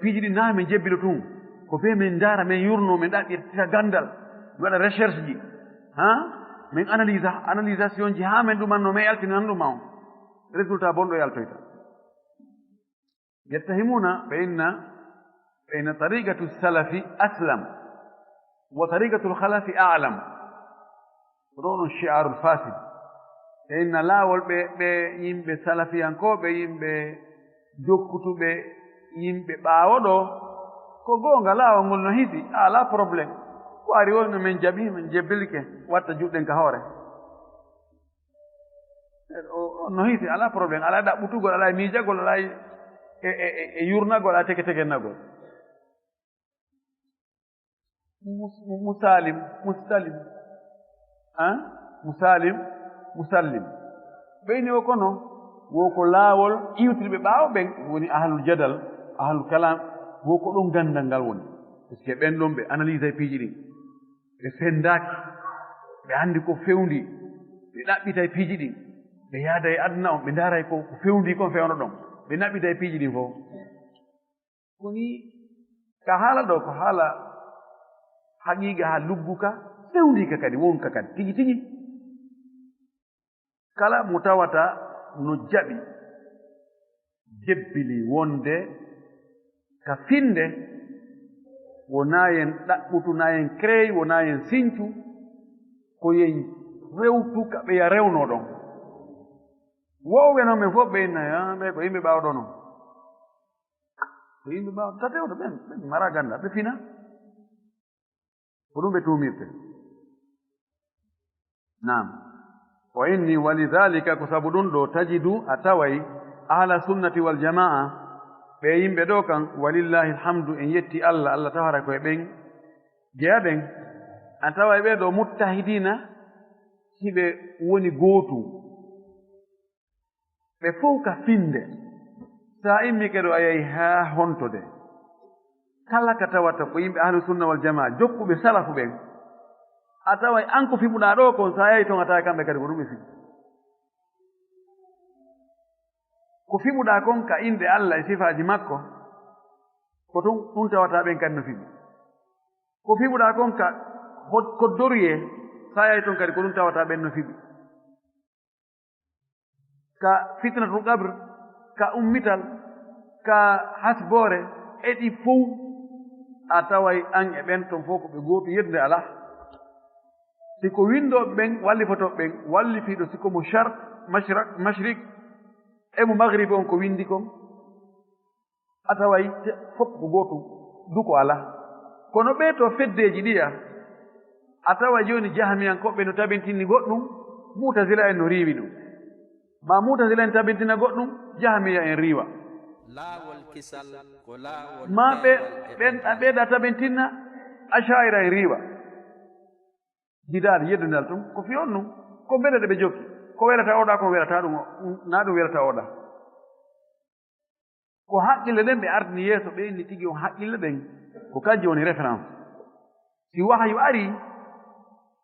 piiji ɗin naa min jebbilo tun ko be min ndaara min yurno min ɗaɓɓita ganndal mi waɗa recherche ji min analysation ji haa min ɗumanno min yaltinan ɗuma on résultat bonɗo yaltoyta yettahimuna ɓeyna tariqatu salafi aslam wa tariqatu lhalafi alam ko ɗo ɗon chi'arul fasid e inna laawol ɓe yimɓe salafiyankoɓe yimɓe jokkutuɓe yimɓe ɓaawoɗo ko goonga laawol ngol no hisi ala probléme ko ari woni min jaɓi min jebbilke watta juɗɗen ka hoore no hisi ala probléme ala ɗaɓɓutugol ala miijagol ala e yurnagol ala teke tegennagol musallim ɓeyni o kono woko laawol iwtirɓe ɓaawo ɓen woni ahlul jadal ahlul kalam woko ɗon gandal ngal woni par ce que ɓen ɗon ɓe analyse e piiji ɗin ɓe fendaaki ɓe anndi ko fewndi ɓe ɗaɓɓita e piiji ɗin ɓe yaada e aduna on ɓe ndaaray ko fewndi kon fewno ɗon ɓe naɓida e piiji ɗin fof koni ka haala ɗo ko haala haqiiqa ha lugguka fewndika kadi wonka kadi tigi tigi kala mo tawata no jaɓi jebbili wonde ka finde wona yen ɗaɓɓutu na yen créy wona yen siñcu ko yen rewtu ka ɓeya rewno ɗon wowɓe noon ɓen fof ɓeyna ɓe ko yimɓe ɓawɗo noon ko yimɓe ɓawɗo tatewɗo ɓen mara ganda ɓe fina ko ɗum ɓe tumirte nam wa inni walidhalika ko sabu ɗum ɗo tajidu a taway ahla sunnati wal jamaa ɓe yimɓe ɗo kan walillahi alhamdu en yetti allah allah tawara koye ɓen jeyaɓen a tawa ɓe ɗo muttahidina hiɓe woni gootu ɓe fof ka finde sa immi keɗo a yahi haa hontode kala ka tawata ko yimɓe ahlu sunna wal jamaa jokkuɓe salafu ɓen a taway an ko fiɓuɗa ɗo kon sa yahi toon a tawa kamɓe kadi ko ɗum ɓe fiɓi ko fiɓuɗa kon ka inde allah e sifaji makko ko ɗum tawata ɓen kadi no fiɓi ko fiɓuɗa kon ka ko doriye sa yahi toon kadi ko ɗum tawata ɓen no fiɓi ka fitnatul qabre ka ummital ka hasbore e ɗi fof a taway an e ɓen toon fof ko ɓe gootu yedde ala siko windoɓe ɓen wallifotoɓe ɓen wallifiɗo siko mo char mashrik e mo maghrib on ko windi kon a taway fof ko gootu duko ala kono ɓe to feddeji ɗiya a tawa joni jahmiyankoɓe no tabintinni goɗɗum mutasila en no riiwi ɗum ma mutasila en tabintina goɗɗum jahmiya en riiwa ma ɓeɗa tabintinna achaira en riiwa jidaade yeddundal tum ko fi on ɗum ko mbele ɗe ɓe jokki ko welata oɗa ko welata ɗum na ɗum welata oɗa ko haqqille ɗen ɓe ardini yeeso ɓe inni tigi on haqqille ɗen ko kanji woni référence si wahyu ari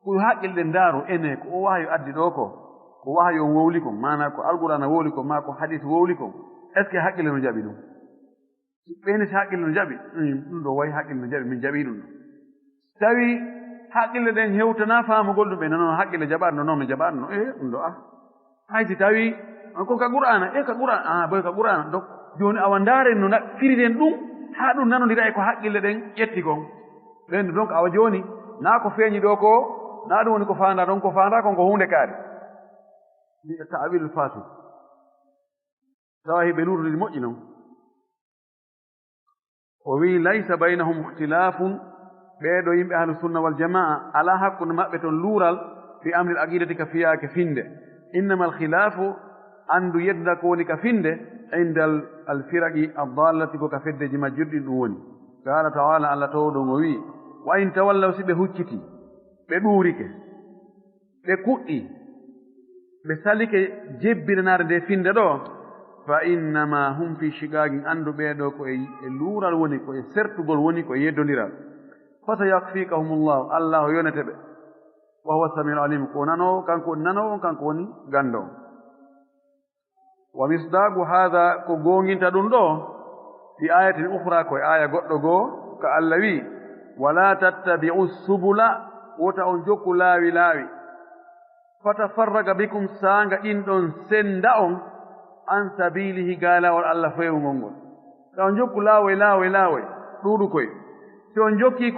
ko haqqille ɗen ndaaru ene ko o wahyu addi ɗo ko wahyu on wowli kon mana ko alqur'ana wowli kon ma ko hadis wowli kon est ce que haqqille no jaɓi ɗum ɓeni si haqqille no jaɓi ɗum ɗo wayi haqqille no jaɓi min jaɓi ɗum ɗo tawi haqqille ɗen hewtana faamugol ɗum ɓe noon haqqille jaɓaɗo noon mi jaɓaɗo ɗum ɗo haysi tawi kon ka qur'ana ka qur'ana boy ka qur'ana donc joni awa ndaaren no firiren ɗum haa ɗum nanodira e ko haqqille ɗen ƴetti kon ɓen donc awa joni na ko feeñi ɗo ko na ɗum woni ko faanda ɗon ko faanda kon ko hunde kaari ta'wilul fasid tawa hiɓe lurɗi moƴƴi noon o wi laysa baynahum ikhtilafun ɓeeɗo yimɓe ahlu sunna wal jamaa ala hakkude maɓɓe toon luural fi amri l aqidati ka fiyaake finde innama alkhilafu anndu yedda ko woni ka finde inda alfiraqi addallati ko ka feddeji majjurɗi ɗum woni qala taala allah towɗon o wi wa in tawallaw si ɓe hucciti ɓe ɗuurike ɓe kuɗɗi ɓe salike jebbinanaade nde finde ɗo fa innama hum fi shigagin anndu ɓeeɗo ko e luural woni ko e sertugol woni ko e yeddodiral fasayakfikahumullahu allah o yonete ɓe wa huwa samiul alim ko nanowo kanko woni nanowo kanko woni gandowo wa misdagu hada ko gonginta ɗum ɗo fi ayatin ukhra koye aya goɗɗo goo ko allah wi wala tattabi'u subula wota on jokku laawi laawi fatafarraga bikum saanga ɗinɗon senda on an sabilihi ga lawol allah fewugol ngol so on jokku laawoy ɗuuɗu koye si on jokki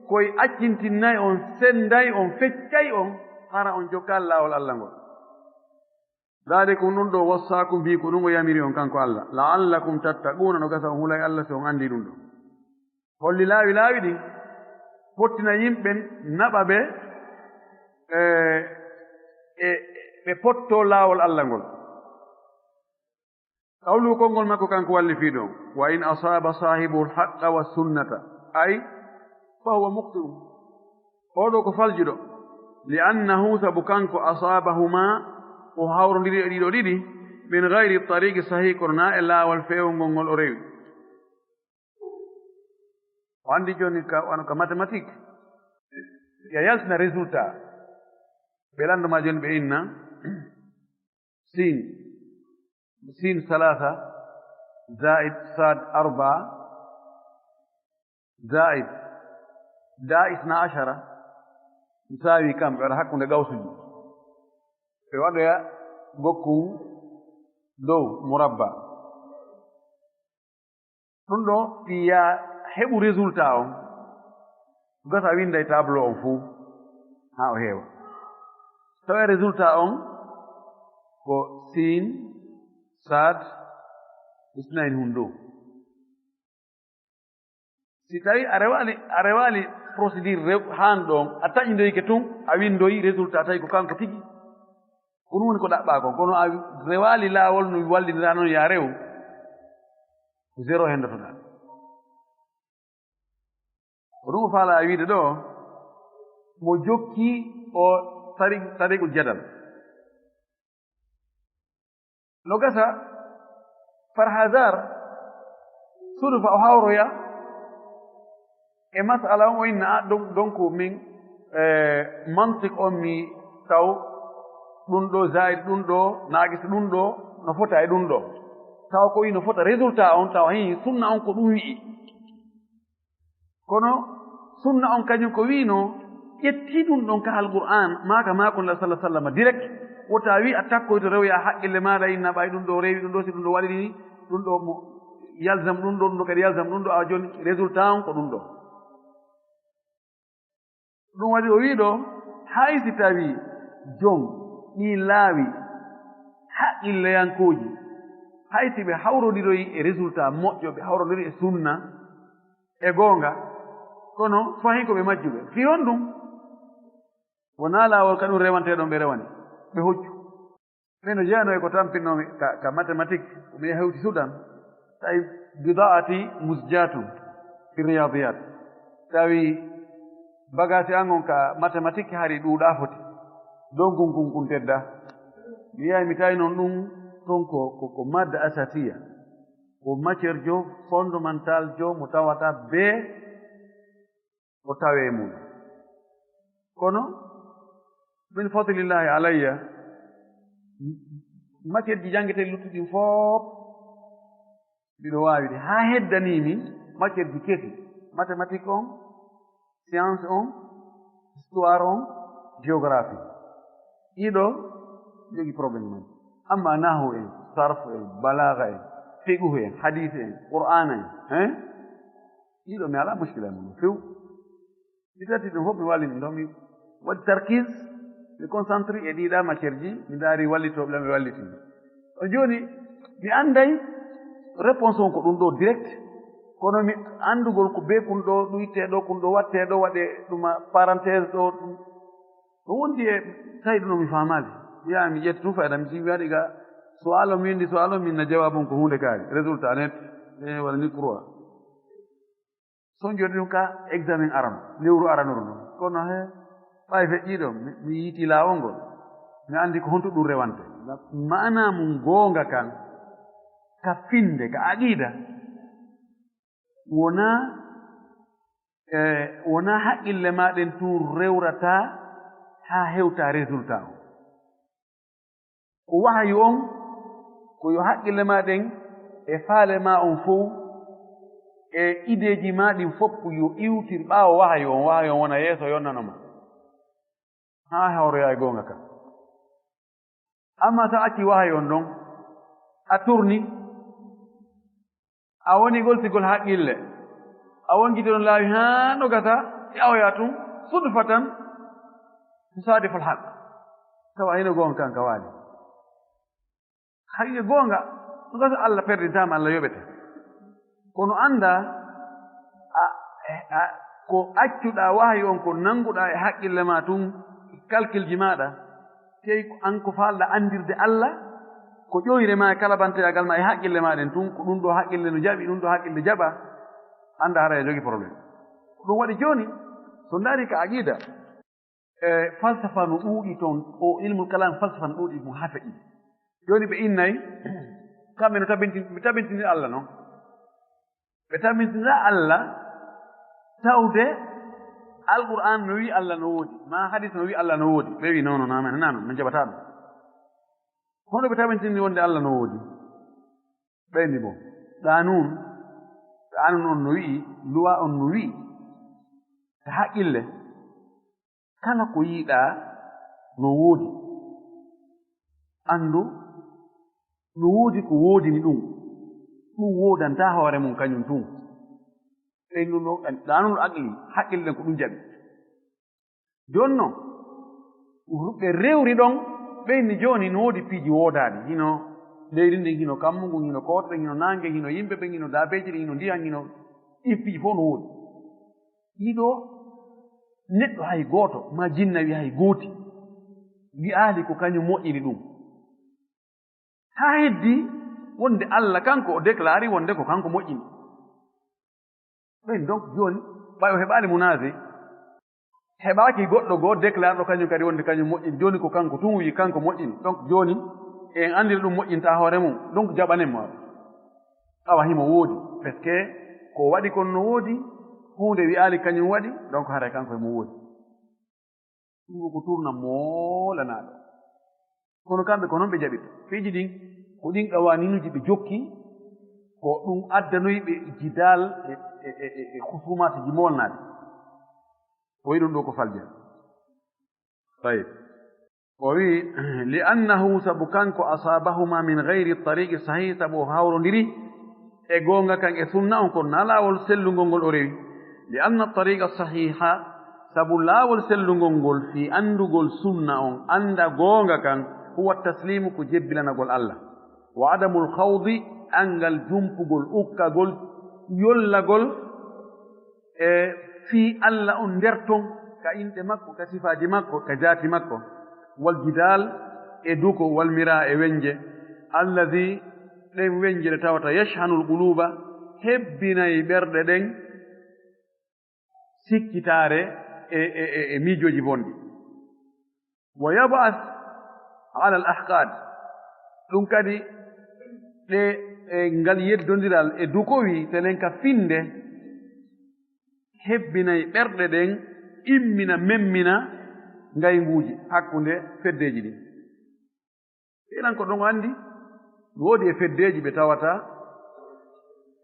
koye accintinnayi on sendayi on feccay on hara on jokkaali laawol allah ngol dalikum ɗum ɗo wassaakum mbi ko ɗum o yamiri on kanko allah la'allakum tattaquuna no gasa on hulay allah so on anndi ɗum ɗo holli laawi ɗi pottina yimɓen naɓa ɓe ɓe potto laawol allah ngol qawlu konngol makko kanko walli fii ɗon wa in asaba sahibu lhaqqa wa sunnata ay fa huwa muqti'un oɗo ko faljuɗo li annahu sabu kanko asabahuma o hawrodiri e ɗiɗo ɗiɗi min gayri tariqi sahih kono na e laawol feewngol ngol o rewi o anndi jooni wano ka mathématique ya yaltina résultat ɓe lannduma jooni ɓe inna سين 3 زائد صاد 4 زائد داء 12 يساوي كم؟ على حق من قوسه في وضع بكم دو مربع تندو فيها هبو ريزولتاهم gata winda e tableau on fuu haa o heewa tawa résultat on ko sin sad isnayin hun dow si tawi a rewali procédure haan ɗon a taƴindoyke tun a windoyi résultat tawi ko kanko tigi ko ɗum woni ko ɗaɓɓa kon kono a rewali laawol no wallidira noon ya rew ko zéro henndotoɗa ko ɗum o faala a wiide ɗo mo jokki o tariqul jadal no gasa par hasard sudufa o hawroya e masala on o inna a donc min mantique on mi taw ɗum ɗo zaid ɗum ɗo naagis ɗum ɗo no fota e ɗum ɗo taw ko wi no fota résultat on taw hi sunna on ko ɗum wi'i kono sunna on kañum ko wiino ƴetti ɗum ɗon ka alqur'an maaka maakon la sallah sallam direct wota wi a takkoyto rewya haqqille maɗa inna ɓay ɗum ɗo rewi ɗum ɗo si ɗum ɗo waɗi ni ɗum ɗo mo yalzam ɗum ɗo ɗum ɗo kadi yalzam ɗum ɗo a joni résultat on ko ɗum ɗo ɗum waɗi o wiɗo hay si tawi jon ɗi laawi haqqilleyankoji hay si ɓe hawrodiroyi e résultat moƴƴo ɓe hawrodiri e sunna e goonga kono fahi ko ɓe majjuɓe fi on ɗum wona laawol ka ɗum rewanteɗon ɓe rewani ɓe hoccu ɓe no jeyano e ko tampinnomi ka mathématique mi hewti sudan tawi bidaati musjatun fi riyadiyat tawi bagage angon ka mathématique hari ɗuuɗa foti dow kun tedda mi yahi mi tawi noon ɗum ton ko madde asatiya ko matiére jo fondamental jo mo tawata bee o tawe mum kono min fadlillahi alayya matiére ji jangete luttuɗin fof mbiɗo waawide haa heddanimi matiére ji kesi mathématique on science on histoire on géographie ɗiɗo jogi probléme man amma nahu en sarf en balaga en fiqhu en hadise en qur'ana en ɗiɗo mi ala muskila e mum few mi tati ɗum fof mi wallini ɗo mi waɗi tarkis mi concentré e ɗiɗa matiére ji mi daari wallitoɓe ɓe wallitini o joni mi anday réponse on ko ɗum ɗo direct kono mi andugol ko be kun ɗo ɗuyteɗo kun ɗo watteɗo waɗe ɗuma parenthèse ɗo ɗum wondi e tawi ɗum no mi famali mi yaha mi ƴetti tum fayda mi simi waɗi ga soalo mi windi soalo min na jawabum ko hunde kaari résultat net waɗa ni croix son joni ɗum ka examen arano lewru aranuru ɗum kono he ɓay feƴƴiɗo mi yiiti laawol ngol mi anndi ko honto ɗum rewante mana mum goonga kan ka finde ka aqida wona haqqille maɗen tun rewrata haa hewta résultat o wahayu on ko yo haqqille maɗen e faale ma on fof e ideeji maɗin fof ko yo iwtir ɓaawo wahayu on wona yeeso yonnanoma haa hawroya e goonga kan amma so acci wahayu on ɗon a turni a woni goltigol haqqille a wonjitiron laawi haa no gata ƴawoya tun sudfa tan musadiful haq tawa hino goonga kan ka waali haqiqa goonga no gata Allah perdintama Allah yoɓete kono annda ko accuɗa wahayi on ko nannguɗa e haqqille ma tun calcul ji maɗa tey an ko falɗa andirde Allah ko ƴoyre ma e kalabanteyagal ma e haqqille maɗen tun ko ɗum ɗo haqqille no jaɓi ɗum ɗo haqqille jaɓa annda hara e jogi probléme ɗum waɗi jooni so ndaari ka aqida e falsafa no ɗuuɗi toon o ilmul kalam falsafa no ɗuuɗi mo hafe ɗi jooni ɓe innayi kamɓe no ɓe tabintini Allah noon ɓe tabintinira Allah tawde alqur'an no wi Allah no woodi ma hadis no wi Allah no woodi ɓe wi non non amen nano no jaɓata ɗum hono ɓe tabintini wonde Allah no woodi ɓeyni bon ɗanun on no wi'i luwa on no wi'i ta haqqille kala ko yiiɗa no woodi andu no woodi ko woodini ɗum woodanta hoore mum kañum tun ɓeyni ɗum ɗo ɗanun aqli haqqille ko ɗum jaɓi jooni noon ɓe rewri ɗon ɓeyni jooni no woodi piiji woodaani hino leydi ndin hino kammungu hino kootoɗe hino naange hino yimɓe ɓen hino daabeeji ɗe hino ndiyan hino ɗi piiji fof no woodi ɗiɗo neɗɗo hay gooto ma jinna wi hay gooti wi'aali ko kañum moƴƴini ɗum haa heddi wonde Allah kanko o déclari wonde ko kanko moƴƴini ɓen donc jooni ɓayo heɓaali munase heɓaaki goɗɗo goo déclare ɗo kañum kadi wonde kañum moƴƴini jooni ko kanko tun wi kanko moƴƴini donc jooni en anndiri ɗum moƴƴinta hoore mum donc jaɓanen ma awa himo woodi par ce que ko waɗi kon no woodi huunde wi'aali kañum waɗi donc haray kanko emo woodi ɗum ko tourna moolanaaɗo kono kamɓe ko noon ɓe jaɓita fiiji ɗin ko ɗin ɗawaninuji ɓe jokki ko ɗum addanoyɓe jidal e husumatiji molnaade o wi ɗum ɗo ko falja tayib o wi li annahu sabu kanko asabahuma min gayri tariqi sahih sabu o hawrodiri e goonga kan e sunna on kono na laawol sellugol ngol o rewi li anna tariqa sahiha sabu laawol sellugol ngol fi andugol sunna on anda goonga kan huwa taslimu ko jebbilanagol Allah wa adamul khawdi angal jumpugol ukkagol yollagol e fii Allah on nder ton ka inɗe makko ka sifaaji makko ka jaati makko wal jidal e duko wal mira e weñje alladi ɗen weñje ɗe tawata yashhanul quluba hebbinayi ɓerɗe ɗen sikkitaare e miijoji bonɗi wa yab'ath ala al ahqad ɗum kadi ɗe ngal yeddondiral e dukowi tenen ka finde hebbinayi ɓerɗe ɗen immina memmina ngaynguuji hakkunde feddeeji ɗin ɓeɗan ko ɗon anndi woodi e feddeeji ɓe tawata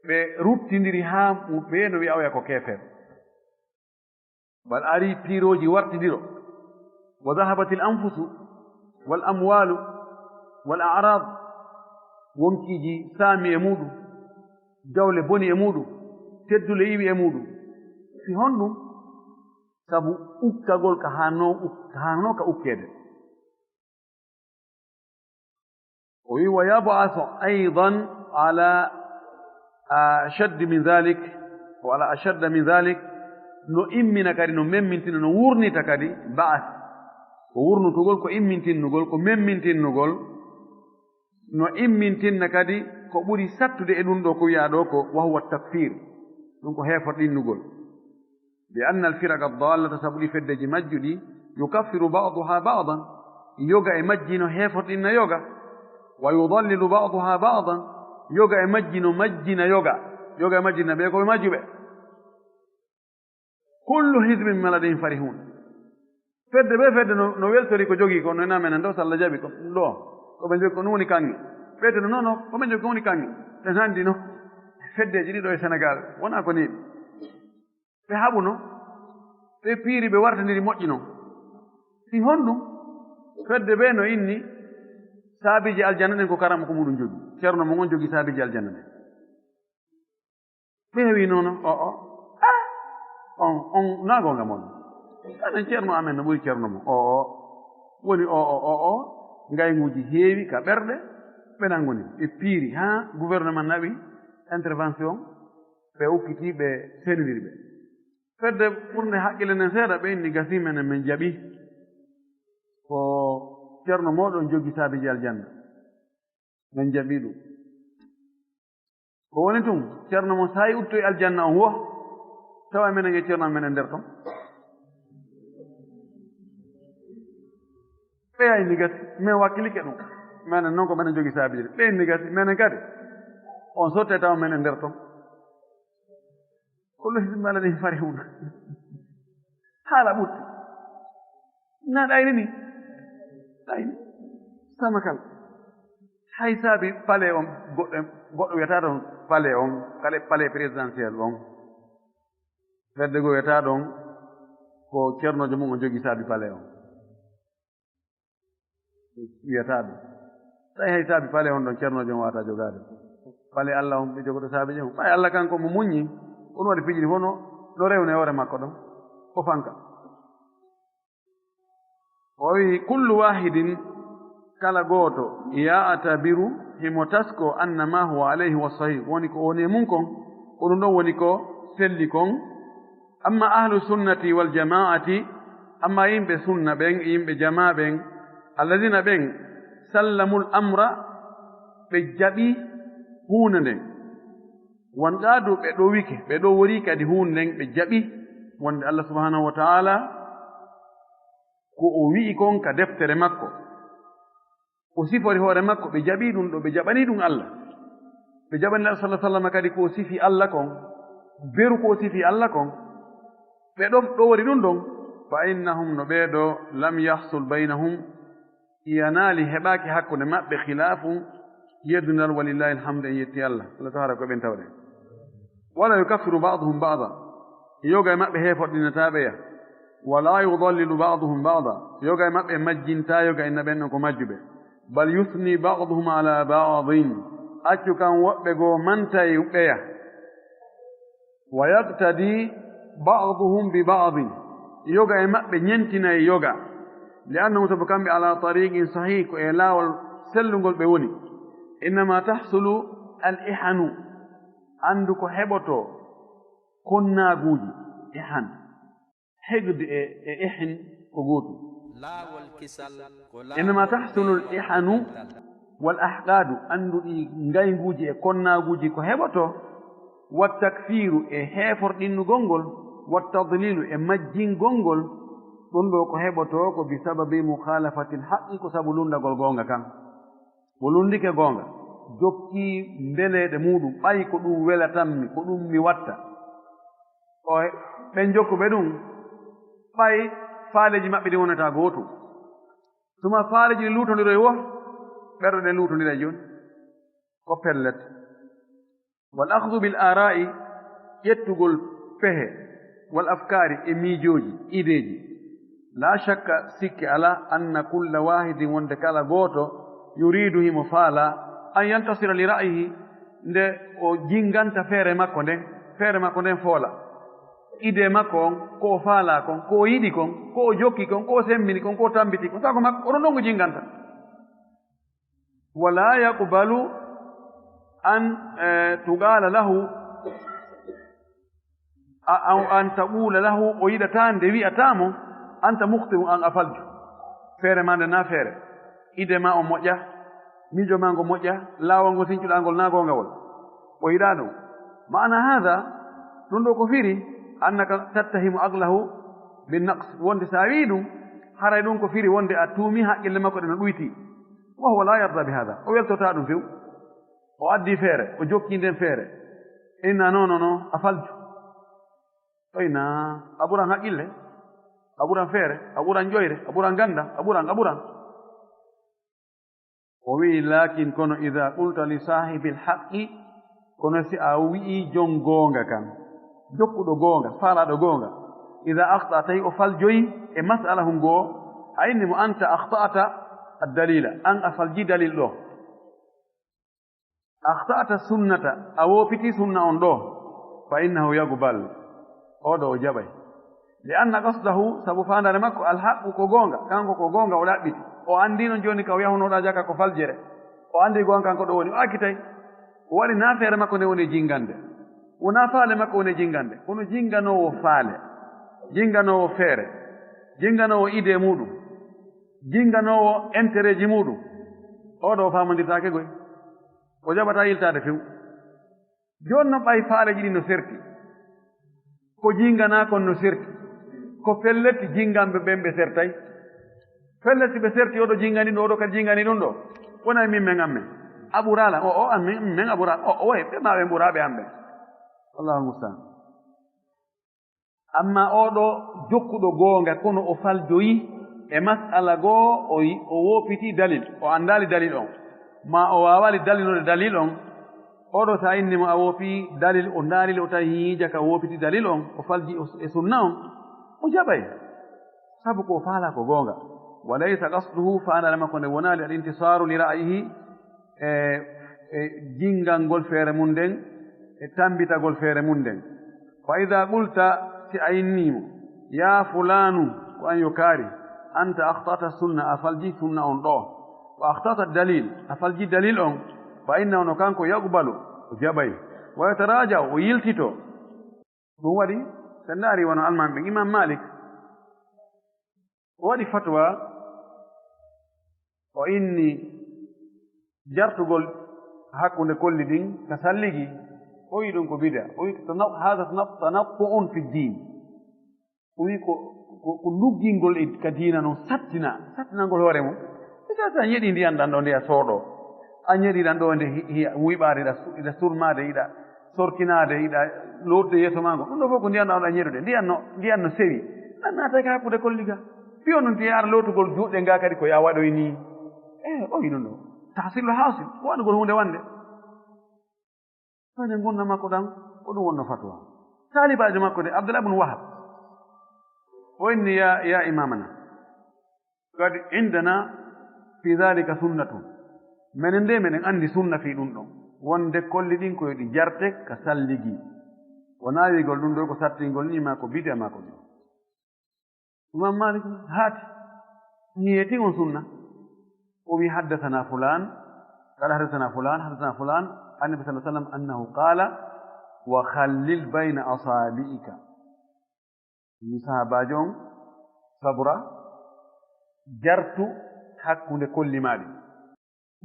ɓe ruttindiri haa ɓe no wi'awya ko keefeer bal ari piirooji wartindiro wa dahabati l anfusu wal amwalu wal a'rad wonkiiji saami e muɗum jawle boni e muɗum teddule iwi e muɗum si honɗum sabu ukkagol ka haanno ka ukkeede o wi wa yab'athu aydan ala ashaddi min dhalik wa ala ashadda min dhalik no immina kadi no memmintina no wurnita kadi ba'ath ko wurnutugol ko immintinnugol ko memmintinnugol no immintinna kadi ko ɓuri sattude e ɗum ɗo ko wiya ɗo ko wa huwa takfir ɗum ko heeforɗinnugol bi anna alfiraqa addallata sabu ɗi feddeji majjuɗi yukaffiru ba'duha ba'dan yoga e majji no heeforɗinna yoga wa yudallilu ba'duha ba'dan yoga e majji no majjina yoga e majjina ɓe koɓe majjuɓe kullu hizbin bima ladayhim farihun fedde ɓe fedde no weltori ko jogii ko no ena menen ɗo so Allah jaɓi ko ɗo koɓe jogi ko ɗum woni kanŋe ɓeyde no noon koɓe jogi ko woni kanŋe ɓe nanndi no feddeji ɗiɗo e Sénégal wona ko niiɓe ɓe haɓuno ɓe piiri ɓe wartindiri moƴƴino si honɗum fedde ɓe no inni saabiji aljanna ɗen ko karama ko muɗum jogi ceerno mo on jogi saabiji aljanna ɗen ɓe wi noon on naagonga mon anen ceerno amen no ɓuri ceerno mo woni ngaynguuji heewi ka ɓerɗe ɓe nangoni ɓe piiri haa gouvernement naɓi intervention ɓe ukkiti ɓe senidiri ɓe fedde ɓurde haqqille nen seeɗa ɓe inni gasi menen min jaɓi ko ceerno moɗon jogi saabiji aljanna min jaɓi ɗum ko woni tun ceerno mo sayi uttoye aljanna on wo tawa minen e ceerno amen e nder ton ɓeya inni gasi min wakkilike ɗum minen noon ko minen jogi saabiji ɓe inni gasi minen kadi on sotte tawa men e nder ton kullu hizbin bima ladayhim farihun haala ɓutti na ɗayni ni ɗayni sama kala hay saabi pale on goɗɗo wiyata ɗon pale on kale pale présidentiel on fedde go wiyata ɗon ko ceernojo mum o jogi saabi pale on wiyata ɗum tawi hay saabi pale on ɗon ceernojo on wawata jogade pale Allah on ɓe jogoto saabi je on ɓay Allah kanko mo muññi on waɗi pijiɗi fof no rewne hoore makko ɗon o fanka o wi kullu wahidin kala gooto ya'tabiru himo tasko anna ma huwa alayhi wa sahih woni ko woni mum kon ko ɗum ɗon woni ko selli kon amma ahlu sunnati wal jama'ati amma yimɓe sunna ɓen yimɓe jama ɓen alladina ɓen sallamul amra ɓe jaɓi huunde nden wonɗa dow ɓe ɗo wike ɓe ɗo wori kadi huunde nden ɓe jaɓi wonde Allah subhanahu wa ta'ala ko o wi'i kon ka deftere makko o sifori hoore makko ɓe jaɓi ɗum ɗo ɓe jaɓani ɗum Allah ɓe jaɓani Allah sallallahu alaihi wasallam kadi ko sifi Allah kon beru ko sifi Allah kon ɓe ɗo wori ɗum ɗon fa innahum no ɓeeɗo lam yahsul baynahum iyanaali heɓaaki hakkunde maɓɓe khilafum yeddunal walillahi alhamdu en yetti Allah Allah tawara ko ɓen tawɗen wala yukaffiru ba'duhum ba'da yoga e maɓɓe heefoɗɗinataɓeya wala yudallilu ba'duhum ba'da yoga e maɓɓe majjinta yoga inna ɓen ɗon ko majjuɓe bal yusni ba'duhum ala ba'din accu kan woɓɓe goo mantay ɓeya wa yaqtadi ba'duhum bi ba'din yoga e maɓɓe ñentinayi yoga li'annahum sabu kamɓe ala tariqin sahih ko e laawol sellugol ɓe woni innama tahsulu al ihanu andu ko heɓoto konnaaguuji ihan hegde e ihin ko gootum innama tahsulu al ihanu wal ahqadu andu ɗi ngaynguuji e konnaaguuji ko heɓoto wa takfiru e heeforɗinnugol ngol wa tadlilu e majjingol ngol ɗum ɗo ko heɓoto ko bi sababi mukhalafati l haqqi ko sabu lundagol goonga kan mo lundike goonga jokki mbeleeɗe muɗum ɓayi ko ɗum welatanmi ko ɗum mi watta o ɓen jokkuɓe ɗum ɓay faaleji maɓɓe ɗi wonata gootum suma faaleji ɗi luutondiro e wo ɓerɗo ɗen luutondira e jooni ko pellet wal ahdu bil ara'i ƴettugol pehe wal afkari e miijooji ideeji la shakka sikke ala anna kulla wahidin wonde kala gooto yuridu himo faala an yantasira li ra'yihi nde o jinganta feere makko nden foola idee makko on ko o faala kon ko o yiɗi kon ko o jokki kon ko o semmini kon ko o tambiti kon sako makko oɗon ɗon ko jinganta wala yaqbalu an tugala lahu an taqula lahu o yiɗata nde wi'atamo anta mukhtiru an a falju feere ma nde na feere ide ma o moƴƴa miijo ma ngo moƴƴa laawol ngo sincuɗa ngol na gongawol o yiɗa ɗum maana hada ɗum ɗo ko firi annaka tattahimu aqlahu binnaqs wonde sa wi ɗum haray ɗum ko firi wonde a tuumi haqqille makko ɗe no ɗuyti wa huwa la yarda bi hada o weltota ɗum few o addi feere o jokki nden feere inna non a falju oyna a ɓuran haqqille a ɓuran feere a ɓuran ƴoyre a ɓuran ganda a ɓuran o wi'i lakin kono ida qulta li sahibi lhaqqi kono si a wi'i jon goonga kan jokkuɗo goonga faalaɗo goonga ida akhta tawi o faljoyi e masala hum goo a inni mo anta akhta'ata addalila an a falji dalil ɗo akhta'ata sunnata a woopiti sunna on ɗo fa innahu yaqbal oɗo o jaɓay li anna qasdahu sabu faandare makko alhaqqu ko goonga kanko ko goonga o ɗaɓɓiti o anndino jooni ka o yahunoɗa jaka ko faljere o anndi goonga kanko ɗo woni o akkitay o waɗi na feere makko nde woni jingande wona faale makko woni jingande kono jinganowo faale jinganowo feere jinganowo idée muɗum jinganowo intérêt ji muɗum oɗo o famondirtake goy o jaɓata yiltade few jooni noon ɓay faaleji ɗi no serti ko jingana kon no serti ko pelletti jingamɓe ɓen ɓe sertay pelletti ɓe serti oɗo jingani ɗo oɗo kadi jingani ɗum ɗo wona min men amen a ɓurala o amin min a ɓura o woy ɓe ma ɓe ɓuraɓe amɓe allahu mustaan amma oɗo jokkuɗo goonga kono o faljoyi e masala goo o woopiti dalil o anndali dalil on ma o waawali dalilode dalil on oɗo sa innimo a woopi dalil o ndaalil o tawi hiija ka woopiti dalil on o falji e sunna on o jaɓay sabu ko faala ko goonga wa laysa qasduhu faanala makko nde wonaali al intisaru li ra'yihi e jingal ngol feere mum nden e tambitagol feere mum nden fa ida qulta si a innimo ya fulanu ko an yo kaari anta akhtata sunna a falji sunna on ɗo wa akhtata dalil a falji dalil on fa innahu no kanko yaqbalu o jaɓay wa yataraja o yiltito ɗum waɗi sen ndaari wono alman ɓen imam malik o waɗi fatwa o inni jartugol hakkunde kolli ɗin ka salligi o wi ɗum ko bida o wi hada tanattu'un fi ddin o wi ko luggingol ka diina noon sattinangol hoore mum sasa a ñeɗi ndiyan ɗan ɗo nde a sooɗo a ñeɗiɗan ɗo nde wuyɓaade iɗa surmaade iɗa sorkinaade iɗa lotde yeeso maago ɗum ɗo fof ko ndiyan ɗo aɗa ñeɗude ndiyan no sewi ɗan naatake hakkude kolliga fiyo noon ti ara lotugol juuɗɗe nga kadi ko ya waɗoy ni o wi ɗum ɗo tahsilu hasil ko waɗugol hunde wande ane gonna makko ɗan ko ɗum wonno fatwa talibajo makko de abdoulah bne wahab o inni ya imamana kadi indana fi dhalika sunnatun minen nde minen anndi sunna fi ɗum ɗon wonde kolli ɗin koye ɗi jarte ka salligi wona wigol ɗum ɗo ko sattingol ni ma ko bide ma ko ɗi imam malik haati ñeeti on sunna o wi haddathana fulan قال حدثنا فلان النبي صلى الله عليه وسلم أنه قال وخلل بين أصابعك صحاباجون صبرا جرت حكم كل مالي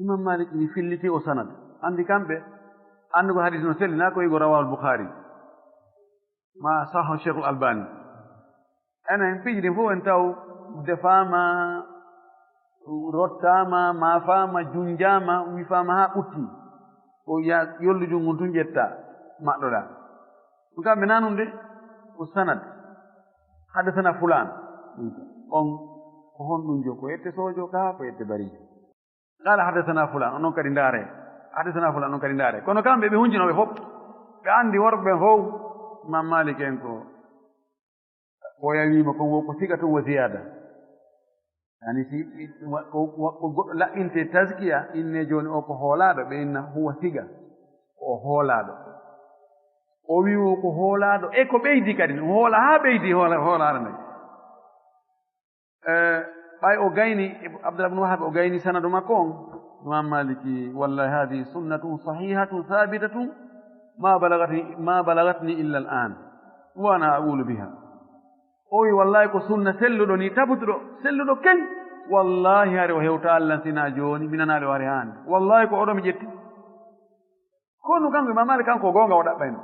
إمام مالك يفلتي وسند عندي كم به عنده حديث نسل ناكو يقول رواه البخاري ما صح الشيخ الألباني أنا في فوق أنتو دفاما rottama ma fama junjama mi fama ha ɓutti o yolluju ngun tun ƴetta maɗɗoɗa ɗum kamɓe nanum de ko sanad haddathana fulan on ko honɗum jo ko yette sojo ka ko yette barijo qala haddathana fulan onon kadi ndaare haddathana fulan onon kadi ndaare kono kamɓe ɓe hunjinoɓe fof ɓe andi worɓe fof imam malik en ko yawima kon wo ko siga tun wo ziyada yani si ko goɗɗo laɓɓinte taskiya inne joni o ko hoolaɗo ɓe inna huwa siga o hoolaɗo o wiwo ko hoolaɗo e ko ɓeydi kadi hoola ha ɓeydi hoolaɗo nde ɓay o gayni abdoulah bne wahab o gayni sanadu makko on imam maliki wallahi hadihi sunnatun sahihatun thabitatun ma balagatni illa al an wa ana aqulu biha o wi wallahi ko sunna selluɗo ni tabutuɗo selluɗo ken wallahi hari o hewta allah sina jooni minanaɗo hari hande wallahi ko oɗo mi ƴetti kono kanko imam malik kanko goonga o ɗaɓɓayno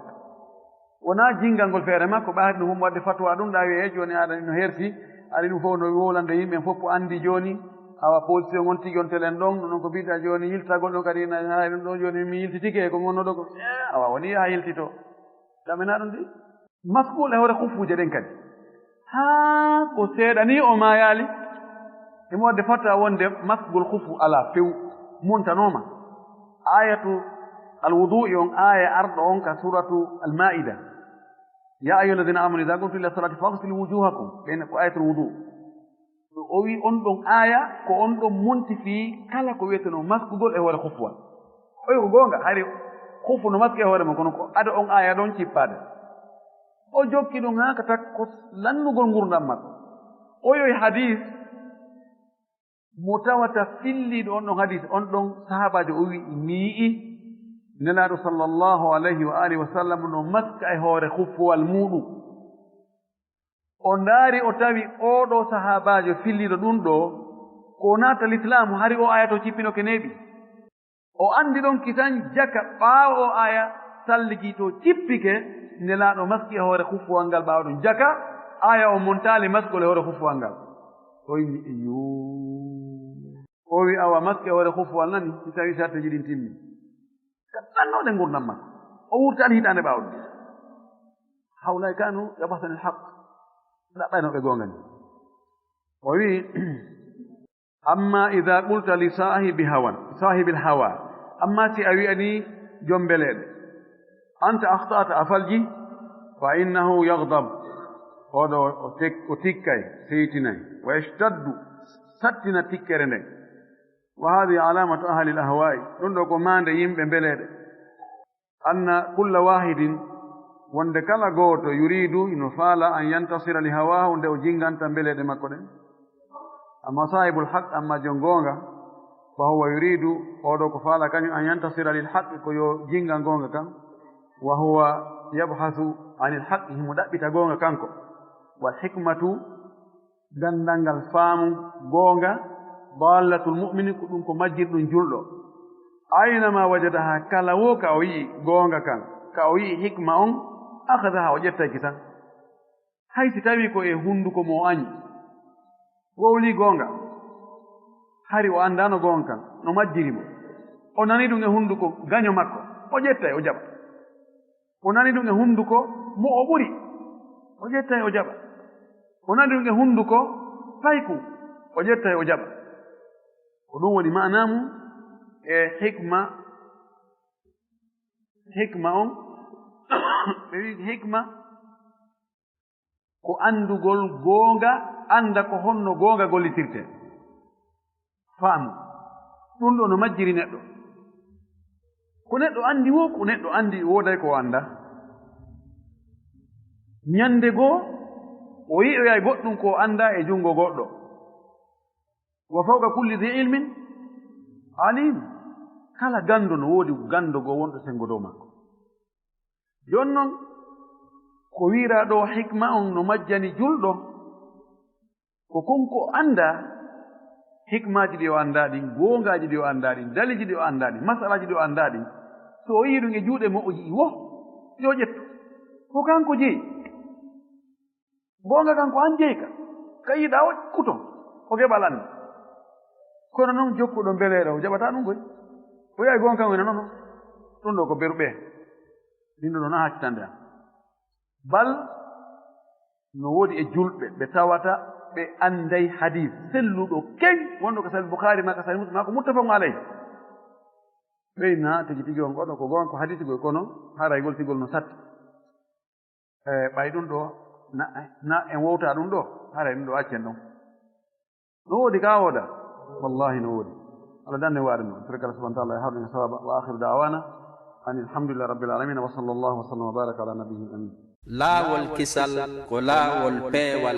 wona jingal ngol feere makko ɓaati ɗum hum wadde fatwa ɗum ɗa wiye jooni aɗa no herti ari ɗum fof no wolande yimɓe fof ko andi jooni awa position on tigi on telen ɗon noon ko mbiɗa jooni yiltagol ɗon kadi hay ɗum ɗo jooni mi yilti tigi e ko gonnoɗo ko awa woni ha yiltito ɗamina ɗum ndi maskul e hoore kufuje ɗen kadi haa ko seeɗa ni o ma yaali imo wadde fatta wonde masgol hufu ala few montanoma ayatu alwudu'i on aya arɗo on ka suratu almaida ya ayuha alladina amanu ida qumtum ila salati faghsilu wujuhakum ɓen ko ayatul wudu o wi on ɗon aya ko on ɗon monti fii kala ko wiyeteno maskugol e hoore hufuwal oyi ko goonga hari hufu no maski e hoore mon kono ko ada on aya ɗon cippade o jokki ɗum haa ka tak ko lannugol ngurdam makko o yoyi hadis mo tawata filliɗo on ɗon hadis on ɗon sahabajo o wi mi'i nelaaɗo sallllahu alayhi wa alihi wa sallam no maska e hoore huffuwal muɗum o ndaari o tawi oɗo sahabajo filliɗo ɗum ɗo ko naata l'islamu hari o aya to cippino ke neeɓi o andi ɗon kitan jaka ɓaawo o aya salligi to cippike nelaaɗo maski e hoore huffuwal ngal ɓaawɗum jaka aya o montaali maskol e hoore huffuwal ngal o yimi eyo o wi awa maski e hoore huffuwal nani si tawi sarteji ɗin timmi ka ɗannooɗe ngurdam makko o wurtaani hitaande ɓaawɗum hawlay kanu yabasani lhaq ɗaɓɓaynoɓe goonga ni o wi amma ida qulta li sahibi hawan sahibil hawa amma si a wi'ani jombeleɗe anta akhta'ata a falji fa innahu yaghdab oɗo o tikkay seytinay wa yashtaddu sattina tikkere nden wa hadihi alamatu ahli l ahwa'i ɗum ɗo ko mande yimɓe mbeleɗe anna kulla wahidin wonde kala gooto yuridu ino faala an yantasira li hawahu nde o jinganta mbeleɗe makko ɗen amma sahibul haq amma jon goonga fa huwa yuridu oɗo ko faala kañum an yantasira lil haqqi ko yo jinga goonga kan wa huwa yabhasu anil haqqi himo ɗaɓɓita goonga kanko wal hikmatu gandal ngal faamu goonga dallatul mu'mini ko ɗum ko majjirɗum julɗo aynama wajadaha kala wo ka o yi'i goonga kan ka o yi'i hikma on akhadaha o ƴettaki tan hay si tawi ko e hunduko mo o añi wowli goonga hari o anndano goonga kan no majjiri mo o nani ɗum e hunduko gaño makko o ƴettay o jaɓa o nani ɗum e hunduko mo o ɓuri o ƴettay o jaɓa o nani ɗum e hunduko fayku o ƴettay o jaɓa ko ɗum woni ma'namu e hikma on ɓe wi hikma ko andugol goonga anda ko honno goonga gollitirte faamu ɗum ɗo no majjiri neɗɗo ko neɗɗo andi wo ko neɗɗo andi wooday ko o anda ñande goo o yi'oyay goɗɗum ko anda e junngo goɗɗo wa fawqa kulli dhi ilmin alim kala ganndo no woodi ganndo goo wonɗo sengo dow makko jooni noon ko wiiraa ɗo hikma on no majjani julɗo ko konko annda hikmaaji ɗi o anndaa ɗin goongaaji ɗi o anndaa ɗin daliji ɗi o anndaa ɗin masalaaji ɗi o anndaa ɗin so o yii ɗum e juuɗe mo o yi'i wo yo ƴettu ko kanko jeyi goonga kanko han jeyi ka yiɗaa o kuton o keɓal anndi kono noon jokkuɗo mbeleeɗo o jaɓataa ɗum koy o yahi goonga kan wena noon ɗum ɗo ko beruɓe ɗin ɗo na haccitande am bal no woodi e julɓe ɓe tawata ɓe annday hadis selluɗo keñ wonɗo ko sahih boukhari ma ka sahih muslim ma ko muttafaqun alayh ɓeyna tigi tigi on goɗo ko gonga ko hadisi goy kono haraygol tigol no satti ɓay ɗum ɗo na en wowta ɗum ɗo haray ɗum ɗo accen ɗon no woodi ka wooda wallahi no woodi Allah danne waɗa noon sirkala subhanahu wa ta'ala e hawɗen sawaba wa akhiru da'wana ani alhamdulillah rabbil alamin wa sallallahu wa sallam wa baraka ala nabiyil amin laawol kisal ko laawol peewal